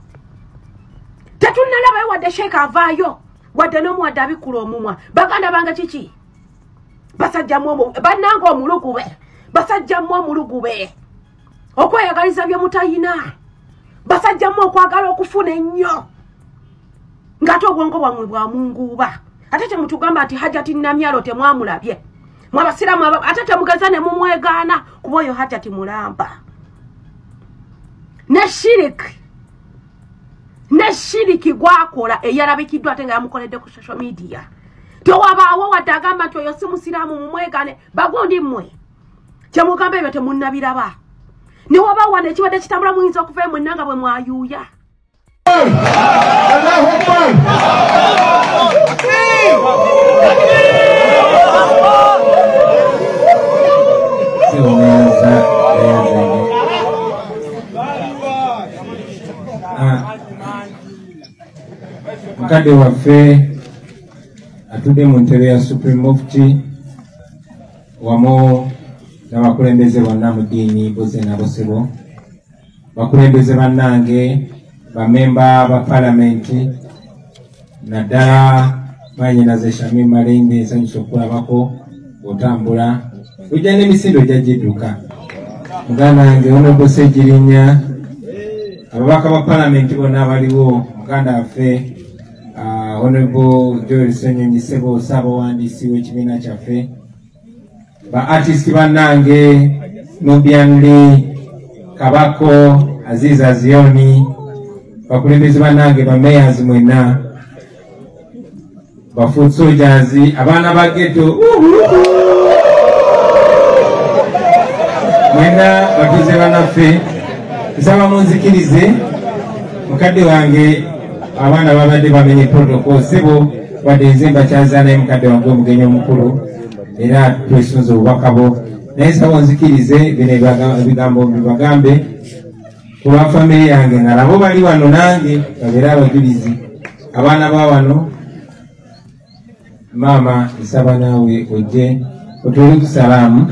tetunnalabayo wadde sheeka avaayo wadde n'omuwadde abikula omumwa baganda bange kiki basajja mmwe bannange omulugube basajja mmwe omulugube okweyagaliza bye mutayina basajja mmwe okwagala okufuna ennyo ng'ate obwongo bwammwe bwamunguuba ate temutugamba ati Hajjati Namyalo temwamulabye mwabasiramu ate temugeza ne mumwegaana kuba oyo Hajjati mulamba ne shiriki gwakola eyalabikiddwa ate nga yamukoledde ku social media tewabaawo wadde agamba nti oyo si musiraamu mumwegaane bagundi mmwe kyemugamba ebyo temunnabiraba ne wabaawo wano ekibadde kitambula muyinza okuva mwenna nga bwe mwayuuya mukadde waffe atudde mu ntebe ya Supreme Mufti wamu n'abakulembeze bonna mu ddiini boze n'abosebo bakulembeze bannange bamemba ba palamenti naddala Manyinaze Shamim Malembe nsanyusa okulabako otambula ojja n'emisinde ojja gidduka muganda wange Honorable Ssegirinya ababaka ba palamenti bonna abaliwo muganda waffe Honorable Joel Ssenyonyi Ssebo Ssaabawandiisi w'ekibiina kyaffe ba artist bannange Nubian Lee Kabako Aziza Zioni bakulembeze bannange ba mayors mwenna ba foot soldiers abaana ba ghetto mwenna batuze bannaffe nsaba munzikirize mukadde wange abaana babadde bamenye protocol Ssebo wadde nze mbakyazaanaye mukadde wange omugenyi omukulu era twesunze obubaka bo naye nsaba onzikirize bino ebigambo bibagambe kuba famire yange nga nabo bali wano nange babeere abajulizi abaana ba wano maama nsaba naawe ojje otwele ku salaamu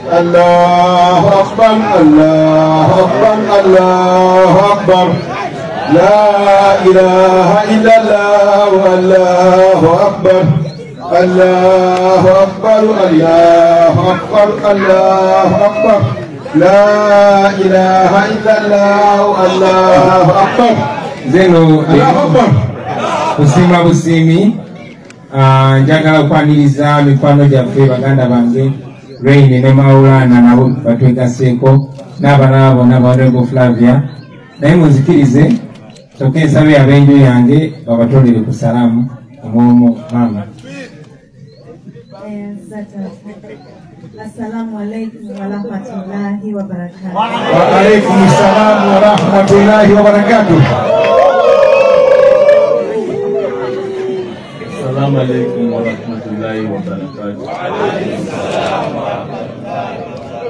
Allahu Akbar, Allahu Akbar, Allahu Akbar. La ilaha illallah, Allahu Akbar. Allahu Akbar, Allahu Akbar, Allahu Akbar. La ilaha illallah, Allahu Akbar. Zeno Allahu Akbar. Kusima busimi njagala okwaniriza mikwano gyaffe baganda bange Rain ne Maulana nabo batwegaseeko n'abalala bonna ba Honorable Flavia naye munzikirize soke nsabe ab'enju yange babatolere ku salaamu omwomu maama. Assalamu alaikum wa rahmatullahi wa barakatuh. Wa alaikum assalam wa rahmatullahi wa barakatuh. Assalamu alaikum wa rahmatullahi wa barakatuh. Wa alaikum assalam wa rahmatullahi wa barakatuh.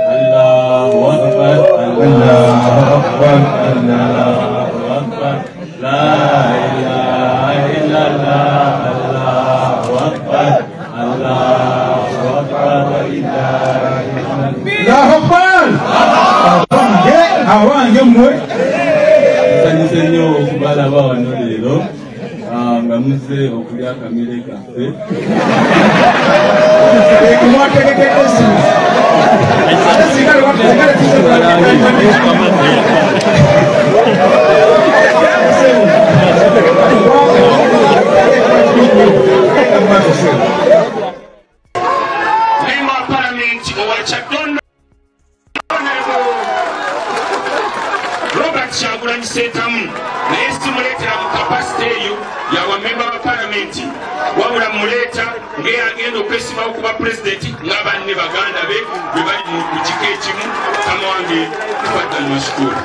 Allahu Akbar, Allahu Akbar, Allahu Akbar. La ilaha illallah, Allahu Akbar, Allahu Akbar wa lillahi alhamd. Allahu Akbar. Awange mwe. Sanyise nnyo okubala bawano leero nga muzze okulya akamere kaffe Member of Parliament Owachadonna Robert Kyagulanyi Ssentamu naye simuleetera mu kapasite eyo yawa member of Parliament wabula muleeta ng'eyagenda okwesibawo kuba pulezidenti nga banne baganda be bwe bali mu kiko ekimu mukama wange tufadda mashukuru.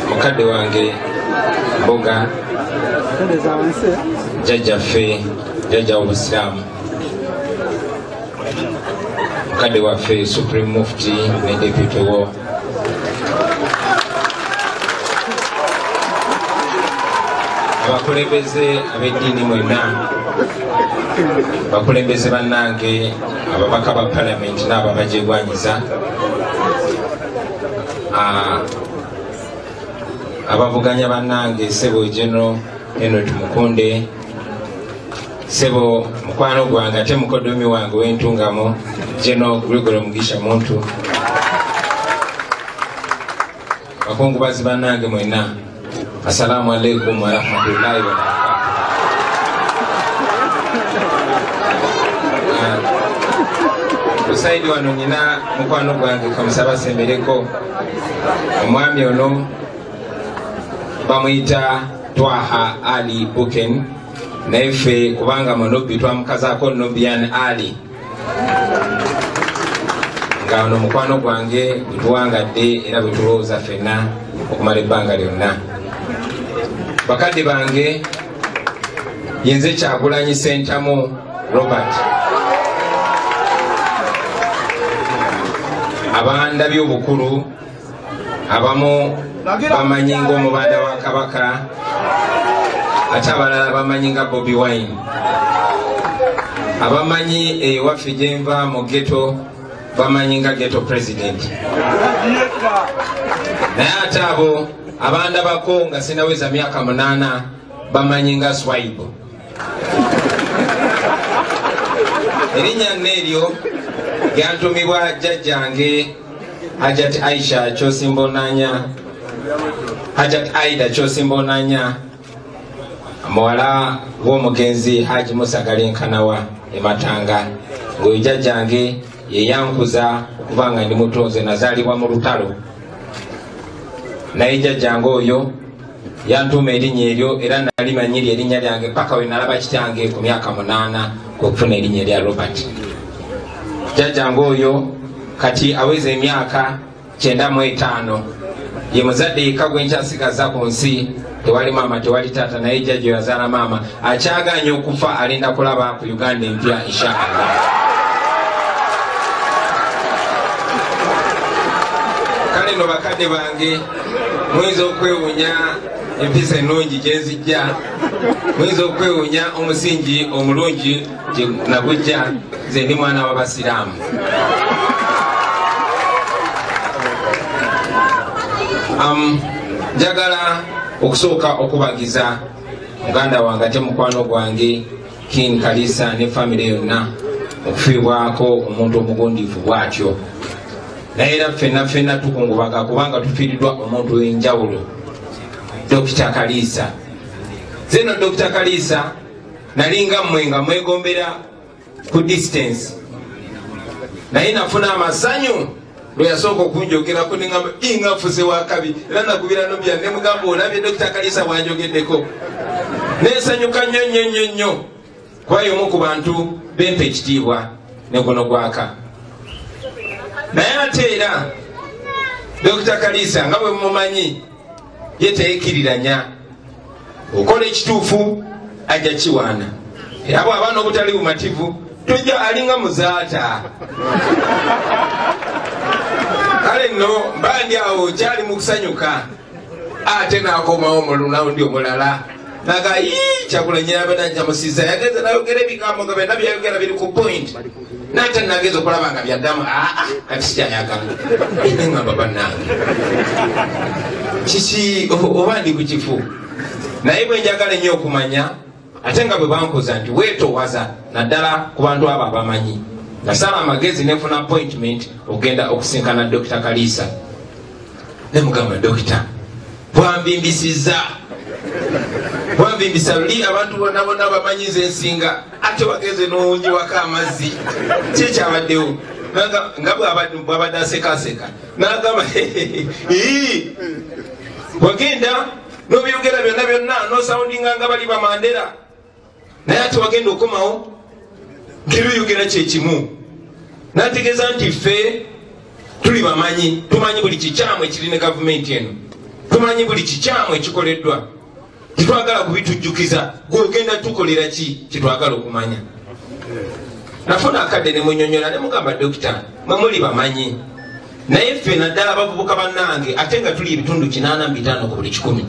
Mukadde wange Mboga jjajjaffe jjajja w'Obusiraamu mukadde waffe Supreme Mufti ne Deputy wo abakulembeze ab'eddiini mwenna bakulembeze bannange ababaka ba Parliament n'abo abajegwanyiza abavuganya bannange Ssebo General Henry Tumukunde Ssebo mukwano gwange ate mukodomi wange w'entungamo General Gregory Mugisha Muntu bakungubazi bannange mwenna assalamu alaikum wa rahmatullahi wa barakatuh. Usaidi wano nina mukwano gwange Kamusaba Sembereko omwami ono bamuyita Twaha Ali Buken naye ffe kubanga Nobbi twamukazaako Nobian Ali nga ono mukwano gwange bwetuwangadde era bwetulowooza ffenna okumala ebbanga lyonna. Bakadde bange yenze Kyagulanyi Ssentamu Robert abandabye obukulu abamu bamanyi ng'omubanda wa Kabaka ate abalala bamanyi nga Bobi Wine abamanyi ewaffe gye nva mu ghetto bamanyi nga ghetto president naye ate abo abandabako nga sinaweza myaka 8 bamanyi nga Swipe. Erinnya n'eryo lyantumibwa jjajjange Hajat Aisha Kyosimbonanya Hajat Aida Kyosimbonanya muwala w'omugenzi Haji Musa Galenkanawa ematanga ng'oyo jjajjange ye yankuza okuba nga ndi muto nze nazaalibwa mu lutalo naye jjajjange oyo yantuma erinnya eryo era nalimanyiri erinnya lyange paka we nalaba kitange ku myaka 8 kwekufuna erinnya erya Robert. Jjajjange oyo kati aweza emyaka 95 ye muzadde yekka gwe nkyasigaza ku nsi tewali maama tewali taata naye jjajja yazaala maama akyaganya okufa alinda kulaba ku Uganda empya inshaallah. Kale no bakadde bange muyinza okwewunya empisa ennungi gye nzijja muyinza okwewunya omusingi omulungi gye nagujja nze ndi mwana w'Abasiraamu. Njagala okusooka okubagiza muganda wange ate mukwano gwange King Kalisa ne famire yonna okufiibwako omuntu omugundiivu bw'atyo naye era ffenna tukungubaga kubanga tufiiriddwa omuntu w'enjawulo Dr. Kalisa. Zeno Dr. Kalisa nalinga mmwe nga mwegombera ku distance naye nafuna amasanyu lwe yasooka okunjogerako nengamba ingafuze wakabi era nakubira Nobya ne mugamba olabye Dr. Kalisa bwanjogeddeko nesanyuka nnyo kwayo omu ku bantu bempa ekitiibwa ne guno gwaka. Naye ate era Dr. Kalisa nga bwe mumanyi ye teyekiriranya okola ekituufu ajja kiwaana era bw'abaana obutali bumativu tujja alinga muzaata nno mbandi awo kyali mu kusanyuka ate n'akomawo mu lunawundi omulala naga Kyagulanyi abadanja musiza yageza nayogera ebigambo nga byonna byayogera biri ku point nate nageza okulaba nga byaddamu kati sikyayagala neŋŋamba bannange kiki oba ndi ku kifu naye bwe njagala ennyo okumanya ate nga bwe bankoza nti weetowaza naddala ku bantu abo abamanyi nasala amagezi nenfuna appointment ogenda okusinkana Dr. Kalisa nemugamba dokita bwambimbisizza bwambimbisa luli abantu bonna bonna bamanyiza ensinga ate wageze n'onyiwako amazzi kikyabaddewo nga bwabadde asekaseka nagamba wagenda n'obyogera byonna byonna nosawundinga nga bali bamandera naye ate wagenda okomawo ng'ebyoyogera kyekimu nategeeza nti ffe tuli bamanyi tumanyi buli kikyamu ekiri ne gavumenti eno tumanyi buli kikyamu ekikoleddwa titwagala kubitujjukiza gwegenda tukolera ki kitwagala okumanya nafuna akadde ne munyonyola ne mugamba dokita mwe muli bamanyi naye ffe naddala abavubuka bannange ate nga tuli ebitundu 85 ku buli 100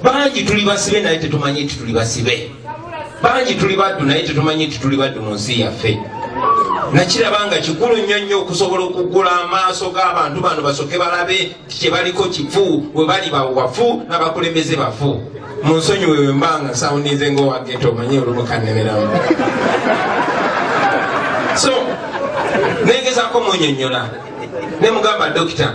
bangi tuli basibe naye tetumanyi nti tuli basibe bangi tuli baddu naye tetumanyi nti tuli baddu mu nsi yaffe nakirabanga kikulu nnyo nnyo okusobola okuggula amaaso g'abantu bano basoke balabe kyebaliko kifu we bali bawafu n'abakulembeze bafu mu nsonyi wewe mbanga sawunize ng'owageto omanyi olumukannemeramu so nengezaako munyonnyola ne mugamba dokita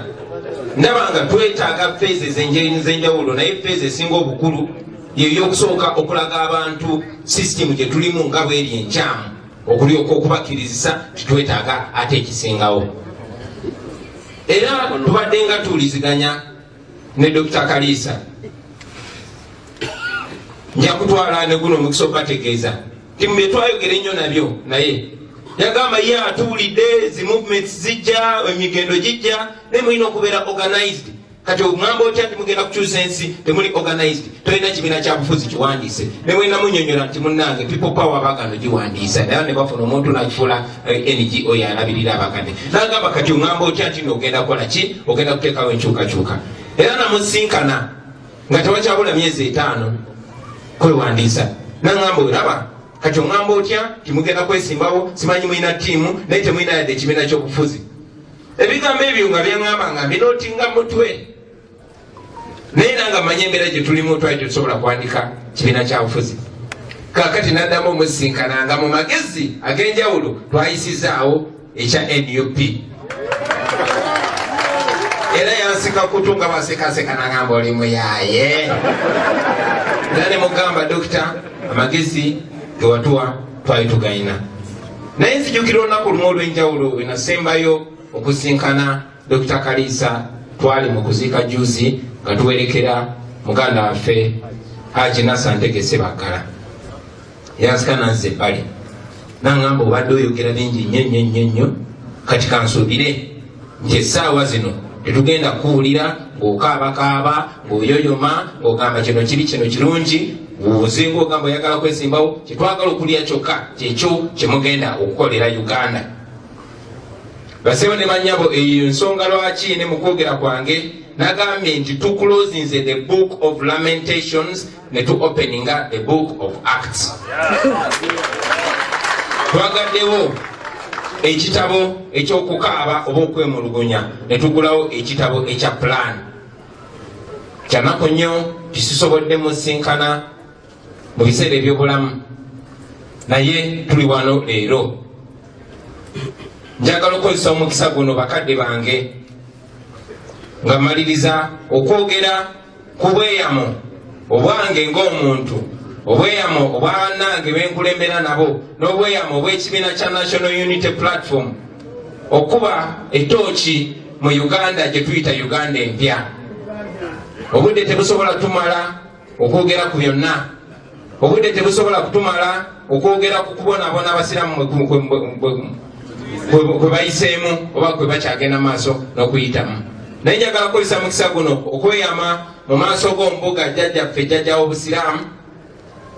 ndabanga twetaaga feezi ez'enjawulo naye feezi esinga obukulu yeyokusooka okulaga abantu sisitimu gye tulimu nga bweri enkyamu okulyoka okubakirizisa titwetaaga ate ekisingawo era tubadde nga tuwuliziganya ne Dr. Kalisa nja kutwala ne guno omukisa okubategeeza ti mu bye twayogera ennyo nabyo naye yagamba ye atuwulidde zi movements zijja emigendo gijja ne mulina okubeera organized kati omwamba otya nti mugenda kukyusa ensi temuli organized tolina kibiina kyabufuzi kiwandiise ne mulina munyonyola nti munnange people power abagano giwandiisa naye ne bafuna omuntu nakifuula NGO yalabirira abagane nagamba kati omwamba otya nti nogenda kukola ki ogenda kuteekawo enkyukakyuka era namusinkana nga tewakyabula myezi 5 kwewandiisa naŋŋamba olaba kati omwamba otya timugenda kwesimbawo simanyi mulina ttiimu naye temulina yadde ekibiina ky'obufuzi ebigambo ebyo nga byaŋŋamba nga mbinootinga mutwe naye nanga manye embeera gye tulimu twali tetusobola kuwandika kibiina kya bufuzi kakati naddamu omusinkana nga mu magezi ag'enjawulo twayisizaawo ekya NUP era yansika kutu nga basekaseka nagamba oli muyaye era ne mugamba dokita amagezi gewatuwa twali tugayina naye nzijukira olunaku lumu olw'enjawulo we nasembayo okusinkana Dr. Kalisa twali mu kuziika juzi nga tuwerekera muganda waffe Haji Nassan Ntegese Baggala yansika nanze ebbali naŋŋamba obadde oyogera bingi nnyo kati kansuubire nti essaawa zino tetugenda kuwulira ng'okaabakaaba ng'oyoyoma ng'ogamba kino kibi kino kirungi ozinga ogamba oyagala kwesimbawo kyetwagala okulya kyokka kyekyo kyemugenda okukolera Uganda basebo ne manyabo eyo nsonga lwaki ne mukwogera kwange nagambye nti tuclosinze the book of lamentations ne tuopeninga the book of acts twagaddewo ekitabo ekyokukaaba oba okwemulugunya ne tugulawo ekitabo ekya plan kyanako nnyo tisisobodde musinkana mu biseera ebyobulamu naye tuli wano leero njagala okukozesa omukisa guno bakadde bange nga maliriza okwogera ku bweyamo obwange ng'omuntu obweyamo obwannange benkulembera nabo n'obweyamo obw'ekibiina kya National Unity Platform okuba etooki mu Uganda gye tuyita Uganda empya obudde tebusobola tumala okwogera ku byonna obudde tebusobola kutumala okwogera ku kubonaabona abasiraamu kwe bayiseemu oba kwe bakyagenda maaso n'okuyitamu naye njagala kukozesa mukisa guno okweyama mu maaso g'ombuga jjajjaffe jjajja w'obusiraamu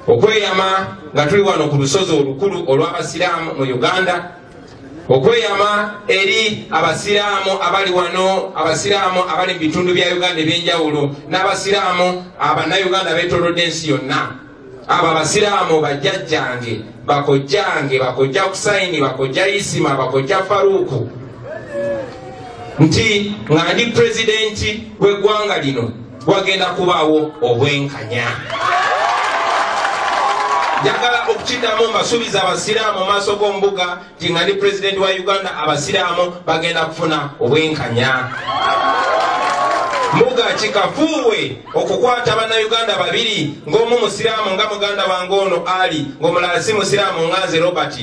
okweyama nga tuli wano ku lusozi olukulu olw'abasiraamu mu Uganda okweyama eri abasiraamu abali wano, abasiraamu abali mu bitundu bya Uganda ebyenjawulo n'abasiraamu abannayuganda beetoolodde ensi yonna. Abo abasiraamu bajjajjange, bakojjange, bakojja Kusaini, bakojja Isima, bakojja Faruku, nti nga ndi pulezidenti w'eggwanga lino wagenda kubaawo obwenkanya. Njagala okukiddamu mbasuubiza abasiraamu mu maaso g'ombuga nti nga ndi pulezidenti wa Uganda, abasiraamu bagenda kufuna obwenkanya. Mbuga kikafuuwe okukwata bannayuganda babiri, ng'omu musiraamu nga muganda wange ono Ali, ng'omulala si musiraamu nga nze Robert.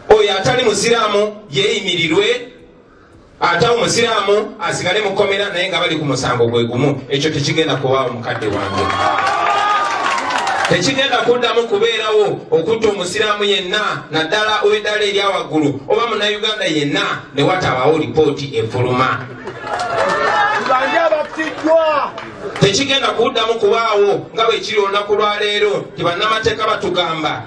Oyo atali musiraamu yeeyimirirwe, ate omusiraamu asigale mu kkomera naye nga bali ku musango gwe gumu. Ekyo tekigenda kubaawo mukadde wange. Tekigenda kuddamu kubeerawo okutta omusiraamu yenna naddala ow'eddala erya waggulu oba munnayuganda yenna ne watabaawo lipooti efuluma. Tekigenda kuddamu kubaawo nga bwe kiri olunaku lwa leero nti bannamateeka batugamba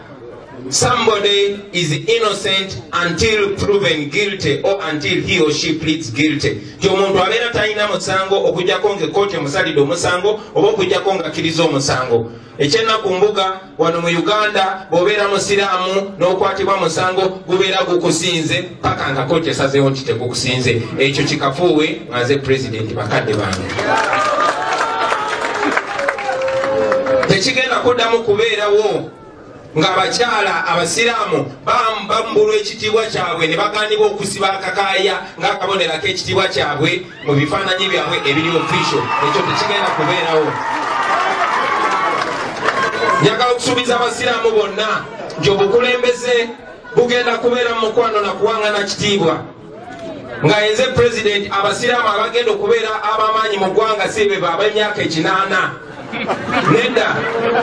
somebody is innocent until proven guilty or until he or she pleads guilty. Ti omuntu abeera talina musango okujjako ng'ekkooti emusalidde omusango oba okujjako ng'akkiriza omusango. Ekyennaku mbuga wano mu Uganda bw'obeera musiraamu n'okwatibwa musango gubeera gukusinze paka nga kkooti esazeewo nti tegukusinze. Ekyo kikafuuwe nga nze pulezidenti bakadde bange. Tekigenda kuddamu kubeerawo ng'abakyala abasiraamu bambulwa ekitiibwa kyabwe ne bagandibwa okusiba akakaaya ng'akabonero ak'ekitiibwa kyabwe mu bifaananyi byabwe ebiri official. Ekyo tekigenda kubeerawo. Njagala okusuubiza abasiraamu bonna nti obukulembeze bugenda kubeera mu mukwano na kuwangana kitiibwa. Nga yenze pulezidenti, abasiraamu abagenda okubeera ab'amaanyi mu ggwanga si be ab'emyaka 8. Nedda,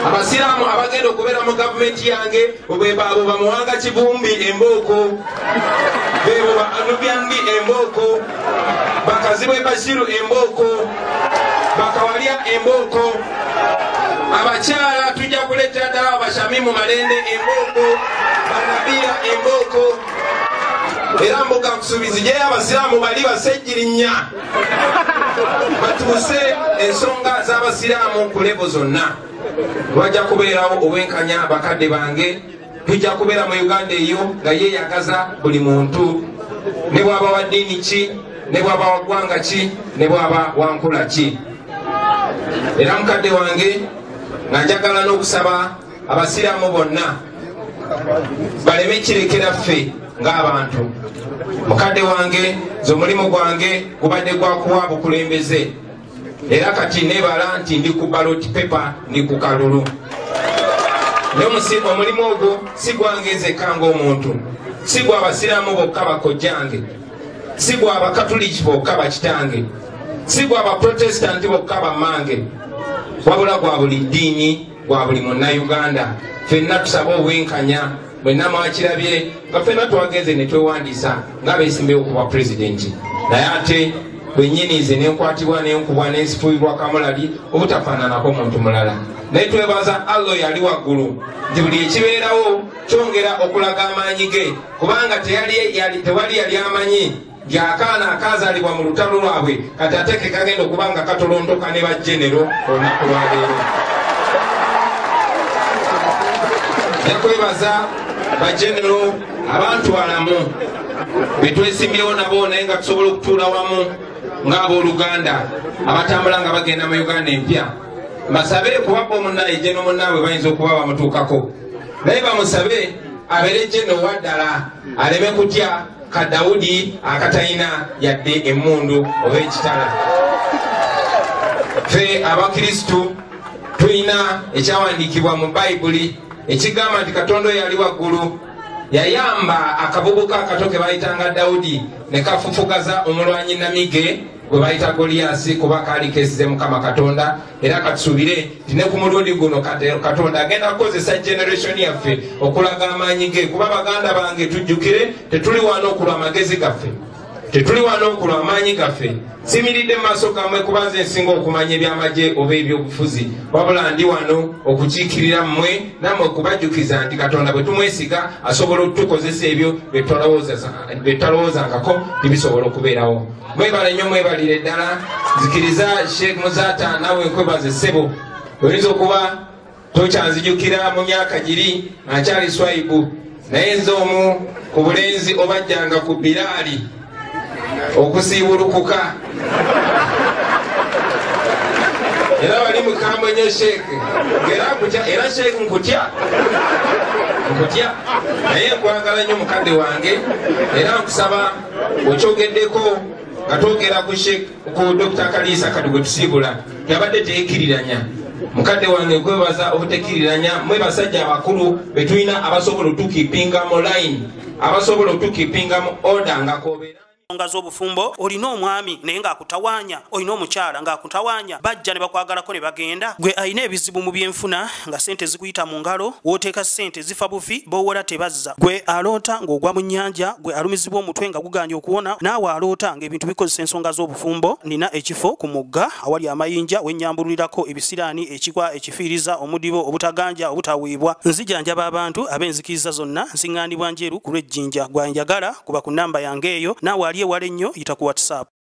abasiraamu abagenda okubeera mu gavumenti yange bebo bamuwanga Kivumbi Embooko, bebo ba Anubyangi Embooko, bakazibwe Bashiru Embooko, bakawalya Embooko. Abakyala tujja kuleetera ddala Abashamimu Malende Embooko, Banabiya Embooko. Era mbuga kusuubiza gye abasiraamu bali basejjirinya batuuse ensonga z'abasiraamu ku levo zonna. Wajja kubeerawo obwenkanya bakadde bange. Tujja kubeera mu Uganda eyo nga yeeyagaza buli muntu, ne bw'aba wa ddiini ki, ne bw'aba wa ggwanga ki, ne bw'aba wa nkula ki. Era mukadde wange nga njagala n'okusaba abasiraamu bonna baleme kirekera ffe ng'abantu. Mukadde wange nze omulimu gwange gubadde gwa kuwa bukulembeze, era kati neebala nti ndi ku ballot paper, ndi ku kalulu. Omulimu ogwo si gwange nzekka ng'omuntu, si gwa abasiraamu bokka bakojjange, si gwa abakatuliki bokka bakitange, si gwa abaprotestanti bokka bammange, wabula gwa buli ddiini, gwa buli munnayuganda. Ffenna tusaba obwenkanya. Mwenna mwakirabye nga ffenna twagenze ne twewandiisa ng'abeesimbawo okuba pulezidenti, naye ate bwennyini nze nenkwatibwa nenkubwa nensifuirwa kamulali obutafaananako muntu mulala. Naye twebaza Allah yali waggulu nti buli ekibeerawo kyongera okulaga amaanyi ge, kubanga tewali yali amanyi gy'akaana akaazaalibwa mu lutalo lwabwe kati ate ke kagenda okuba nga katolontoka ne bajjenero olunaku lwaleero. Nakwebaza bajenero abantu alamu betwesimbyewo nabo naye nga tusobola okutuula wamu ng'abooluganda abatambula nga bagenda mu Uganda empya. Basabe kubaba omunnaye jeno munnaabwe bayinza okuba bamutuukako, naye bamusabe abeere jeno waddala aleme kutya ka Dawudi akatalina yadde emmundu oba ekitala. Ffe abakristu tulina ekyawandiikibwa mu Bayibuli ekigamba nti Katonda oyo yali waggulu yayamba akabubuka akato ke bayitanga Dawudi ne kafufugaza omulwanyi namige gwe bayita Goliasi kuba kaali keesize Mukama Katonda. Era katusuubire nti ne ku mulundi guno Katonda agenda kukozesa generation yaffe okulaga amaanyi ge, kuba baganda bange tujjukire tetuli wano okulwa amagezi gaffe, tetuli wano okulwa amaanyi gaffe simiridde maaso gamwe kubanze ensinga okumanya ebyamagye oba ebyobufuzi wabula ndi wano okukiikirira mmwe nammwe okubajjukiza nti katonda bwe tumwesiga asobola okutukozesa ebyo bye talowoozangako tibisobola okubeerawo. Mwebale nnyo mwebalire ddala nzikiriza Sheikh Muzata nawe nkwebaze ssebo oyinza okuba tokyanzijukira mu myaka giri akyali swaibu naye nze omu ku bulenzi obajjanga ku Biraali okusiibulukuka era wali mukambwe nnyo Sheikh era Sheikh nkutya naye nkwagala nnyo mukadde wange era nkusaba okyogeddeko nga twogera ku Dr. Kalisa kati gwe tusiibula yabadde teekiriranya mukadde wange nkwebaza obutekiriranya mwe basajja abakulu betulina abasobola otukipinga mu line abasobola otukipinga mu order nga kobeera nga z'obufumbo olina omwami naye ng'akutawanya olina omukyala ng'akutawanya bajja ne bakwagalako ne bagenda gwe alina ebizibu mu byenfuna nga sente zikuyita mu ngalo wooteeka sente zifa bufi b'owola tebazza gwe aloota ng'ogwa mu nnyanja gwe alumizibwa omutwe nga guganja okuwona naawe aloota ng'ebintu bikozesa ensonga z'obufumbo nina ekifo ku mugga awali amayinja wennyambululirako ebisiraani ekikwa ekifiiriza omudibo obutaganja obutawiibwa nzijanjaba abantu ab'enzikiriza zonna nsiŋŋaanibwa njeru ku lw'ejjinja gwanjagala kuba ku nnamba yange eyo naawe ali ewala ennyo yita ku WhatsApp.